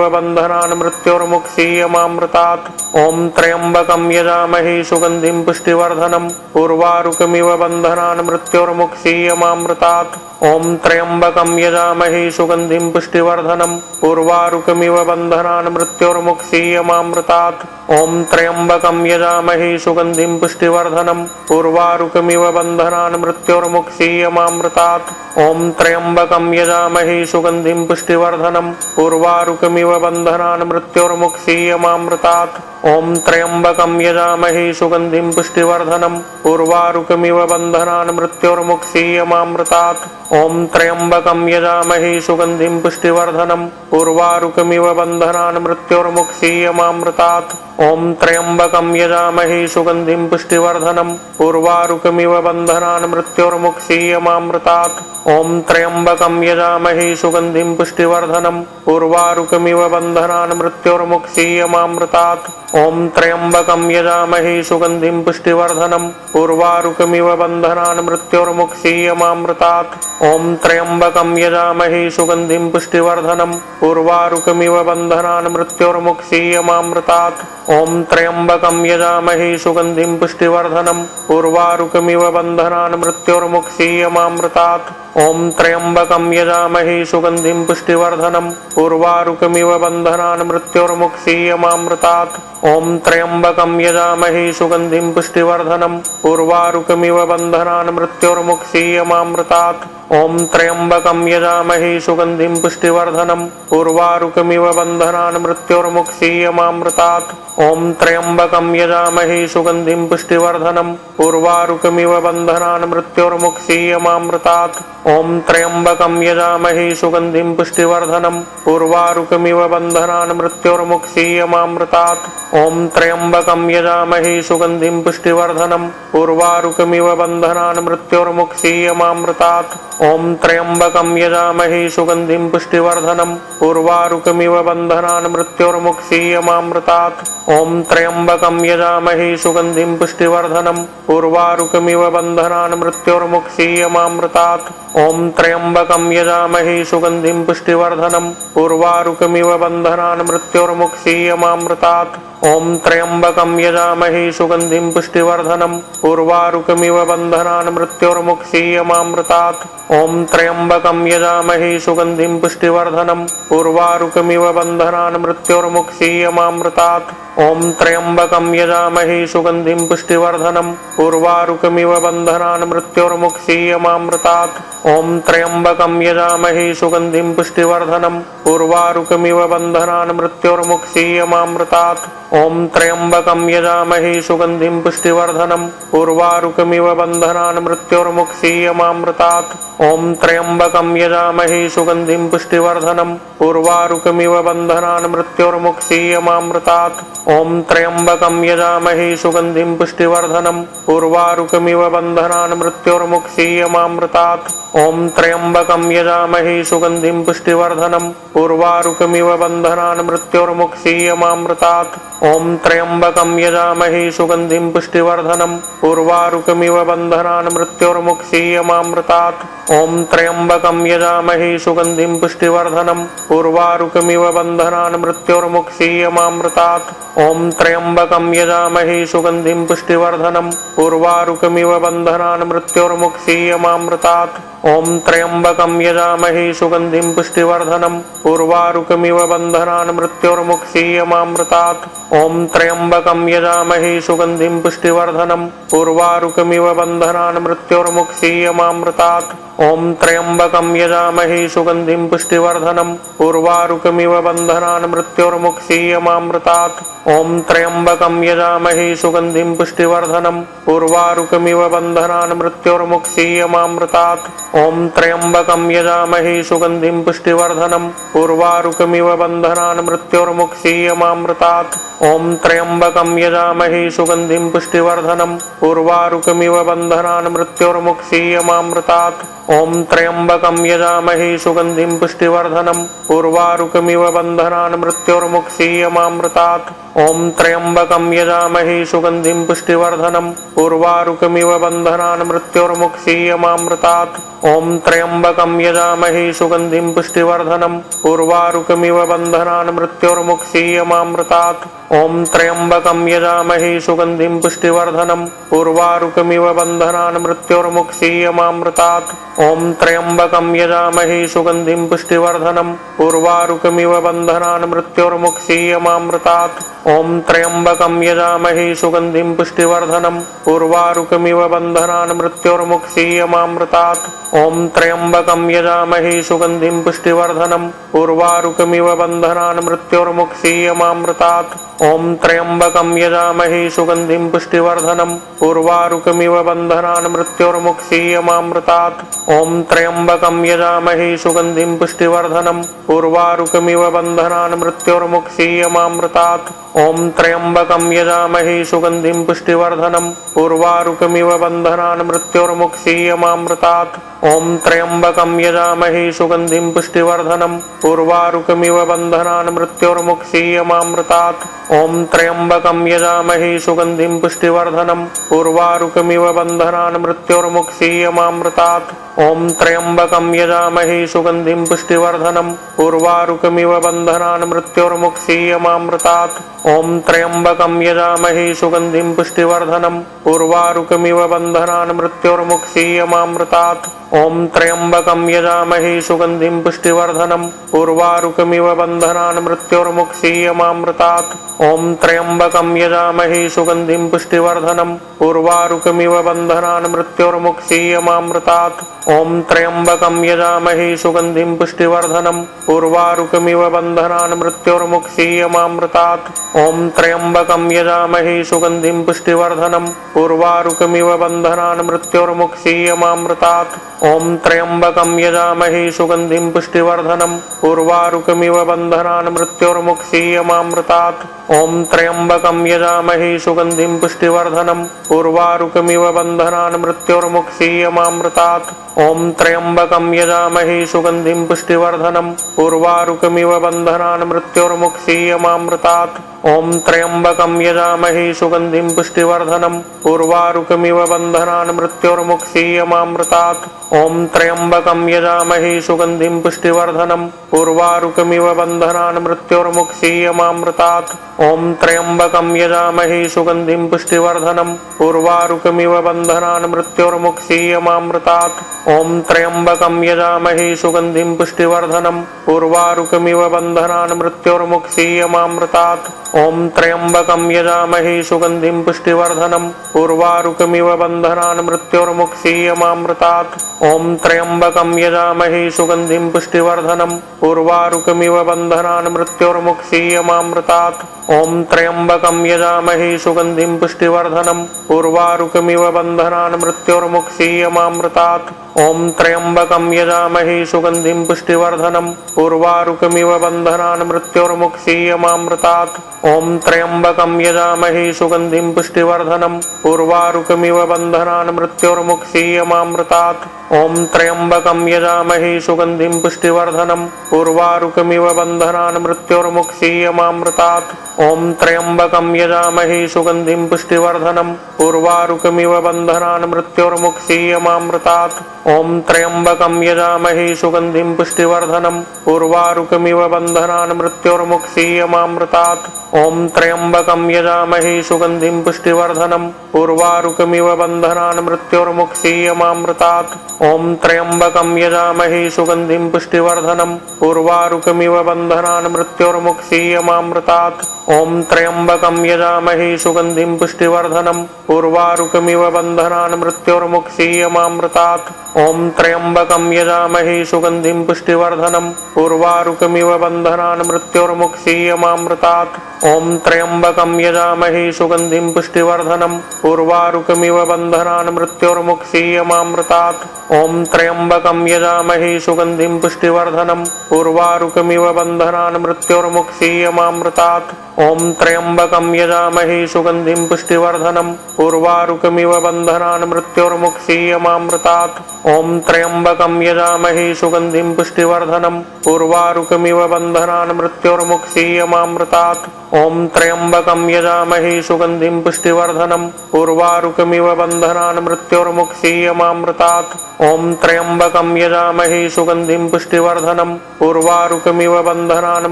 बन्धनान् मृत्योर्मुक्षीयमामृतात् ॐ त्र्यम्बकं यजामहे सुगन्धिं पुष्टिवर्धनम् उर्वारुकमिव बन्धनान् मृत्योर्मुक्षीयमामृतात् ॐ त्र्यम्बकं यजामहे सुगन्धिं पुष्टिवर्धनम् उर्वारुकमिव बन्धनान् मृत्योर्मुक्षीयमामृतात् ॐ त्र्यम्बकं यजामहे सुगन्धिं पुष्टिवर्धनम् उर्वारुकमिव बन्धनान् मृत्योर्मुक्षीयमामृतात् ॐ त्र्यम्बकं यजामहे सुगन्धिं पुष्टिवर्धनम् उर्वारुकमिव बन्धनान् मृत्योर्मुक्षीयमामृतात् ॐ त्र्यम्बकं यजामहे सुगन्धिं पुष्टिवर्धनम् उर्वारुकमिव बन्धनान् मृत्योर्मुक्षीयमामृतात् ॐ त्र्यम्बकं यजामहे सुगन्धिं पुष्टिवर्धनम् उर्वारुकमिव बन्धनान् मृत्योर्मुक्षीयमामृतात् ॐ त्र्यम्बकं यजामहे सुगन्धिं पुष्टिवर्धनम् उर्वारुकमिव बन्धनान् मृत्योर्मुक्षीयमामृतात् ॐ त्र्यम्बकं यजामहे सुगन्धिं पुष्टिवर्धनम् उर्वारुकमिव बन्धनान् मृत्योर्मुक्षीयमामृतात् ॐ त्र्यम्बकं यजामहे सुगन्धिं पुष्टिवर्धनम् उर्वारुकमिव बन्धनान् मृत्योर्मुक्षीयमामृतात् ॐ त्र्यम्बकं यजामहे सुगन्धिं पुष्टिवर्धनम् उर्वारुकमिव बन्धनान् मृत्योर्मुक्षीयमामृतात् ॐ त्र्यम्बकं यजामहे सुगन्धिं पुष्टिवर्धनम् उर्वारुकमिव बन्धनान् मृत्योर्मुक्षीयमामृतात् ॐ त्र्यम्बकं यजामहे सुगन्धिं पुष्टिवर्धनम् उर्वारुकमिव बन्धनान् मृत्योर्मुक्षीयमामृतात् ॐ त्र्यम्बकं यजामहे सुगन्धिं पुष्टिवर्धनम् उर्वारुकमिव बन्धनान् मृत्योर्मुक्षीयमामृतात् ॐ त्र्यम्बकं यजामहे सुगन्धिं पुष्टिवर्धनम् उर्वारुकमिव बन्धनान् मृत्योर्मुक्षीयमामृतात् ॐ त्र्यम्बकं यजामहे सुगन्धिं पुष्टिवर्धनम् उर्वारुकमिव बन्धनान् मृत्योर्मुक्षीयमामृतात् ॐ त्र्यम्बकं यजामहे सुगन्धिं पुष्टिवर्धनम् उर्वारुकमिव बन्धनान् मृत्योर्मुक्षीयमामृतात् ॐ त्र्यम्बकं यजामहे सुगन्धिं पुष्टिवर्धनम् उर्वारुकमिव बन्धनान् मृत्योर्मुक्षीयमामृतात् ॐ त्र्यम्बकं यजामहे सुगन्धिं पुष्टिवर्धनम् उर्वारुकमिव बन्धनान् मृत्योर्मुक्षीयमामृतात् ॐ त्र्यम्बकं यजामहे सुगन्धिं पुष्टिवर्धनम् उर्वारुकमिव बन्धनान् मृत्योर्मुक्षीयमामृतात् ॐ त्र्यम्बकं यजामहे सुगन्धिं पुष्टिवर्धनम् उर्वारुकमिव बन्धनान् मृत्योर्मुक्षीयमामृतात् ॐ त्र्यम्बकं यजामहे सुगन्धिं पुष्टिवर्धनम् उर्वारुकमिव बन्धनान् मृत्योर्मुक्षीयमामृतात् ॐ त्र्यम्बकं यजामहे सुगन्धिं पुष्टिवर्धनम् उर्वारुकमिव बन्धनान् मृत्योर्मुक्षीयमामृतात् ॐ त्र्यम्बकं यजामहे सुगन्धिं पुष्टिवर्धनम् उर्वारुकमिव बन्धनान् मृत्योर्मुक्षीयमामृतात् ॐ त्र्यम्बकं यजामहे सुगन्धिं पुष्टिवर्धनम् उर्वारुकमिव बन्धनान् मृत्योर्मुक्षीयमामृतात् ॐ त्र्यम्बकं यजामहे सुगन्धिं पुष्टिवर्धनम् उर्वारुकमिव बन्धनान् मृत्योर्मुक्षीयमामृतात् ॐ त्र्यम्बकं यजामहे सुगन्धिं पुष्टिवर्धनम् उर्वारुकमिव बन्धनान् मृत्योर्मुक्षीयमामृतात् ॐ त्र्यम्बकं यजामहे सुगन्धिं पुष्टिवर्धनम् उर्वारुकमिव बन्धनान् मृत्योर्मुक्षीयमामृतात् ॐ त्र्यम्बकं यजामहे सुगन्धिं पुष्टिवर्धनम् उर्वारुकमिव बन्धनान् मृत्योर्मुक्षीयमामृतात् ॐ त्र्यम्बकं यजामहे सुगन्धिं पुष्टिवर्धनम् उर्वारुकमिव बन्धनान् मृत्योर्मुक्षीयमामृतात् ॐ त्र्यम्बकं यजामहे सुगन्धिं पुष्टिवर्धनम् उर्वारुकमिव बन्धनान् मृत्योर्मुक्षीयमामृतात् ॐ त्र्यम्बकं यजामहे सुगन्धिं पुष्टिवर्धनम् उर्वारुकमिव बन्धनान् मृत्योर्मुक्षीयमामृतात् ॐ त्र्यम्बकं यजामहे सुगन्धिं पुष्टिवर्धनम् उर्वारुकमिव बन्धनान् मृत्योर्मुक्षीयमामृतात् ॐ त्र्यम्बकं यजामहे सुगन्धिं पुष्टिवर्धनम् उर्वारुकमिव बन्धनान् मृत्योर्मुक्षीयमामृतात् ॐ त्र्यम्बकं यजामहे सुगन्धिं पुष्टिवर्धनम् उर्वारुकमिव बन्धनान् मृत्योर्मुक्षीयमामृतात् ॐ त्र्यम्बकं यजामहे सुगन्धिं पुष्टिवर्धनम् उर्वारुकमिव बन्धनान् मृत्योर्मुक्षीयमामृतात् ॐ त्र्यम्बकं यजामहे सुगन्धिं पुष्टिवर्धनम् उर्वारुकमिव बन्धनान् मृत्योर्मुक्षीयमामृतात् ॐ त्र्यम्बकं यजामहे सुगन्धिं पुष्टिवर्धनम् उर्वारुकमिव बन्धनान् मृत्योर्मुक्षीयमामृतात् ॐ त्र्यम्बकं यजामहे सुगन्धिं पुष्टिवर्धनम् उर्वारुकमिव बन्धनान् मृत्योर्मुक्षीयमामृतात् ॐ त्र्यम्बकं यजामहे सुगन्धिं पुष्टिवर्धनम् उर्वारुकमिव बन्धनान् मृत्योर्मुक्षीयमामृतात् ॐ त्र्यम्बकं यजामहे सुगन्धिं पुष्टिवर्धनम् उर्वारुकमिव बन्धनान् मृत्योर्मुक्षीयमामृतात् ॐ त्र्यम्बकं यजामहे सुगन्धिं पुष्टिवर्धनम् उर्वारुकमिव बन्धनान् मृत्योर्मुक्षीयमामृतात् ॐ त्र्यम्बकं यजामहे सुगन्धिं पुष्टिवर्धनम् उर्वारुकमिव बन्धनान् मृत्योर्मुक्षीयमामृतात् ॐ त्र्यम्बकं यजामहे सुगन्धिं पुष्टिवर्धनम् उर्वारुकमिव बन्धनान् मृत्योर्मुक्षीयमामृतात् ॐ त्र्यम्बकं यजामहे सुगन्धिं पुष्टिवर्धनम् उर्वारुकमिव बन्धनान् मृत्योर्मुक्षीयमामृतात् ॐ त्र्यम्बकं यजामहे सुगन्धिं पुष्टिवर्धनम् उर्वारुकमिव बन्धनान् मृत्योर्मुक्षीयमामृतात् ॐ त्र्यम्बकं यजामहे सुगन्धिं पुष्टिवर्धनम् उर्वारुकमिव बन्धनान् मृत्योर्मुक्षीयमामृतात् ॐ त्र्यम्बकं यजामहे सुगन्धिं पुष्टिवर्धनम् उर्वारुकमिव बन्धनान् मृत्योर्मुक्षीयमामृतात् ॐ त्र्यम्बकं यजामहे सुगन्धिं पुष्टिवर्धनम् उर्वारुकमिव बन्धनान् मृत्योर्मुक्षीयमामृतात् ॐ त्र्यम्बकं यजामहे सुगन्धिं पुष्टिवर्धनम् उर्वारुकमिव बन्धनान् मृत्योर्मुक्षीयमामृतात् ॐ त्र्यम्बकं यजामहे सुगन्धिं पुष्टिवर्धनम् उर्वारुकमिव बन्धनान् मृत्योर्मुक्षीयमामृतात् ॐ त्र्यम्बकं यजामहे सुगन्धिं पुष्टिवर्धनम् उर्वारुकमिव बन्धनान् मृत्योर्मुक्षीयमामृतात् ॐ त्र्यम्बकं यजामहे सुगन्धिं पुष्टिवर्धनम् उर्वारुकमिव बन्धनान् मृत्योर्मुक्षीयमामृतात् ॐ त्र्यम्बकं यजामहे सुगन्धिं पुष्टिवर्धनम् उर्वारुकमिव बन्धनान् मृत्योर्मुक्षीयमामृतात् ॐ त्र्यम्बकं यजामहे सुगन्धिं पुष्टिवर्धनम् उर्वारुकमिव बन्धनान् मृत्योर्मुक्षीयमामृतात् ॐ त्र्यम्बकं यजामहे सुगन्धिं पुष्टिवर्धनम् उर्वारुकमिव बन्धनान् मृत्योर्मुक्षीयमामृतात् ॐ त्र्यम्बकं यजामहे सुगन्धिं पुष्टिवर्धनम् उर्वारुकमिव बन्धनान् मृत्योर्मुक्षीयमामृतात् ॐ त्र्यम्बकं यजामहे सुगन्धिं पुष्टिवर्धनम् उर्वारुकमिव बन्धनान् मृत्योर्मुक्षीयमामृतात् ॐ त्र्यम्बकं यजामहे सुगन्धिं पुष्टिवर्धनम् उर्वारुकमिव बन्धनान् मृत्योर्मुक्षीयमामृतात् ॐ त्र्यम्बकं यजामहे सुगन्धिं पुष्टिवर्धनम् उर्वारुकमिव बन्धनान् मृत्योर्मुक्षीयमामृतात् ॐ त्र्यम्बकं यजामहे सुगन्धिं पुष्टिवर्धनम् उर्वारुकमिव बन्धनान् मृत्योर्मुक्षीयमामृतात् ॐ त्र्यम्बकं यजामहे सुगन्धिं पुष्टिवर्धनम् उर्वारुकमिव बन्धनान् मृत्योर्मुक्षीयमामृतात् ॐ त्र्यम्बकं यजामहे सुगन्धिं पुष्टिवर्धनम् उर्वारुकमिव बन्धनान् मृत्योर्मुक्षीयमामृतात् ॐ त्र्यम्बकं यजामहे सुगन्धिं पुष्टिवर्धनम् उर्वारुकमिव बन्धनान् मृत्योर्मुक्षीयमामृतात् ॐ त्र्यम्बकं यजामहे सुगन्धिं पुष्टिवर्धनम् उर्वारुकमिव बन्धनान् मृत्योर्मुक्षीयमामृतात् ॐ त्र्यम्बकं यजामहे सुगन्धिं पुष्टिवर्धनम् उर्वारुकमिव बन्धनान् मृत्योर्मुक्षीयमामृतात् ॐ त्र्यम्बकं यजामहे सुगन्धिं पुष्टिवर्धनम् उर्वारुकमिव बन्धनान् मृत्योर्मुक्षीयमामृतात् ॐ त्र्यम्बकं यजामहे सुगन्धिं पुष्टिवर्धनम् उर्वारुकमिव बन्धनान् मृत्योर्मुक्षीयमामृतात् ॐ त्र्यम्बकं यजामहे सुगन्धिं पुष्टिवर्धनम् उर्वारुकमिव बन्धनान् मृत्योर्मुक्षीयमामृतात् ॐ त्र्यम्बकं यजामहे सुगन्धिं पुष्टिवर्धनम् उर्वारुकमिव बन्धनान् मृत्योर्मुक्षीयमामृतात् ॐ त्र्यम्बकं यजामहे सुगन्धिं पुष्टिवर्धनम् उर्वारुकमिव बन्धनान् मृत्योर्मुक्षीयमामृतात् ॐ त्र्यम्बकं यजामहे सुगन्धिं पुष्टिवर्धनम् उर्वारुकमिव बन्धनान् मृत्योर्मुक्षीयमामृतात् ॐ त्र्यम्बकं यजामहे सुगन्धिं पुष्टिवर्धनम् उर्वारुकमिव बन्धनान् मृत्योर्मुक्षीयमामृतात् ॐ त्र्यम्बकं यजामहे सुगन्धिं पुष्टिवर्धनम् उर्वारुकमिव बन्धनान् मृत्योर्मुक्षीयमामृतात् ॐ त्र्यम्बकं यजामहे सुगन्धिं पुष्टिवर्धनम् उर्वारुकमिव बन्धनान् मृत्योर्मुक्षीयमामृतात् ॐ त्र्यम्बकं यजामहे सुगन्धिं पुष्टिवर्धनम् उर्वारुकमिव बन्धनान् मृत्योर्मुक्षीयमामृतात् ॐ त्र्यम्बकं यजामहे सुगन्धिं पुष्टिवर्धनम् उर्वारुकमिव बन्धनान् मृत्योर्मुक्षीयमामृतात् ॐ त्र्यम्बकं यजामहे सुगन्धिं पुष्टिवर्धनम् उर्वारुकमिव बन्धनान् मृत्योर्मुक्षीयमामृतात् ॐ त्र्यम्बकं यजामहे सुगन्धिं पुष्टिवर्धनम् उर्वारुकमिव बन्धनान् मृत्योर्मुक्षीयमामृतात् ॐ त्र्यम्बकं यजामहे सुगन्धिं पुष्टिवर्धनम् उर्वारुकमिव बन्धनान् मृत्योर्मुक्षीयमामृतात् ॐ त्र्यम्बकं यजामहे सुगन्धिं पुष्टिवर्धनम् उर्वारुकमिव बन्धनान्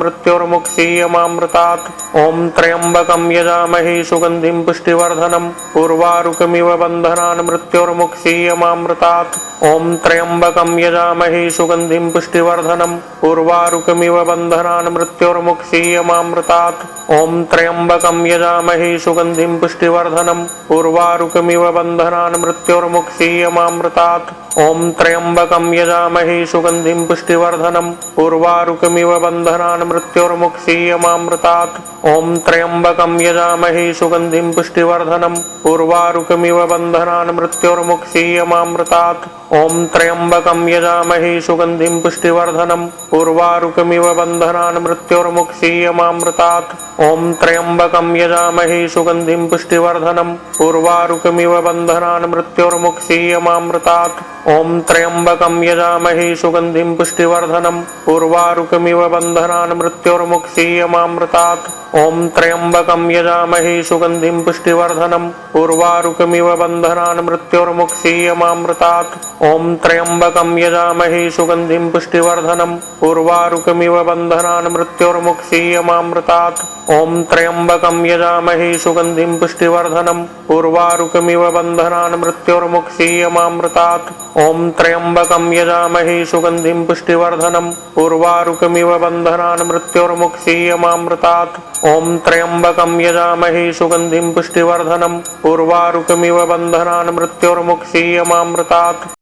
मृत्योर्मुक्षीयमामृतात् ॐ त्र्यम्बकं यजामहे सुगन्धिं पुष्टिवर्धनम् उर्वारुकमिव बन्धनान् मृत्योर्मुक्षीयमामृतात् ॐ त्र्यम्बकं यजामहे सुगन्धिं पुष्टिवर्धनम् उर्वारुकमिव बन्धनान् मृत्योर्मुक्षीयमामृतात् ॐ त्र्यम्बकं यजामहे सुगन्धिं पुष्टिवर्धनम् उर्वारुकमिव बन्धनान् मृत्योर्मुक्षीयमामृतात् ॐ त्र्यम्बकं यजामहे सुगन्धिं पुष्टिवर्धनम् उर्वारुकमिव बन्धनान् मृत्योर्मुक्षीयमामृतात् ॐ त्र्यम्बकं यजामहे सुगन्धिं पुष्टिवर्धनम् उर्वारुकमिव बन्धनान् मृत्योर्मुक्षीयमामृतात् ॐ त्र्यम्बकं यजामहे सुगन्धिं पुष्टिवर्धनम् उर्वारुकमिव बन्धनान् मृत्योर्मुक्षीयमामृतात् ॐ त्र्यम्बकं यजामहे सुगन्धिं पुष्टिवर्धनम् उर्वारुकमिव बन्धनान् मृत्योर्मुक्षीयमामृतात् ॐ त्र्यम्बकं यजामहे सुगन्धिं पुष्टिवर्धनम् उर्वारुकमिव बन्धनान् मृत्योर्मुक्षीयमामृतात् ॐ त्र्यम्बकं यजामहे सुगन्धिं पुष्टिवर्धनम् उर्वारुकमिव बन्धनान् मृत्योर्मुक्षीयमामृतात् ॐ त्र्यम्बकं यजामहे सुगन्धिं पुष्टिवर्धनम् उर्वारुकमिव बन्धनान् मृत्योर्मुक्षीयमामृतात् ॐ त्र्यम्बकं यजामहे सुगन्धिं पुष्टिवर्धनम् उर्वारुकमिव बन्धनान् मृत्योर्मुक्षीयमामृतात् ॐ त्र्यम्बकं यजामहे सुगन्धिं पुष्टिवर्धनम् उर्वारुकमिव बन्धनान् मृत्योर्मुक्षीयमामृतात् ॐ त्र्यम्बकं यजामहे सुगन्धिं पुष्टिवर्धनम् उर्वारुकमिव बन्धनान् मृत्योर्मुक्षीयमामृतात्।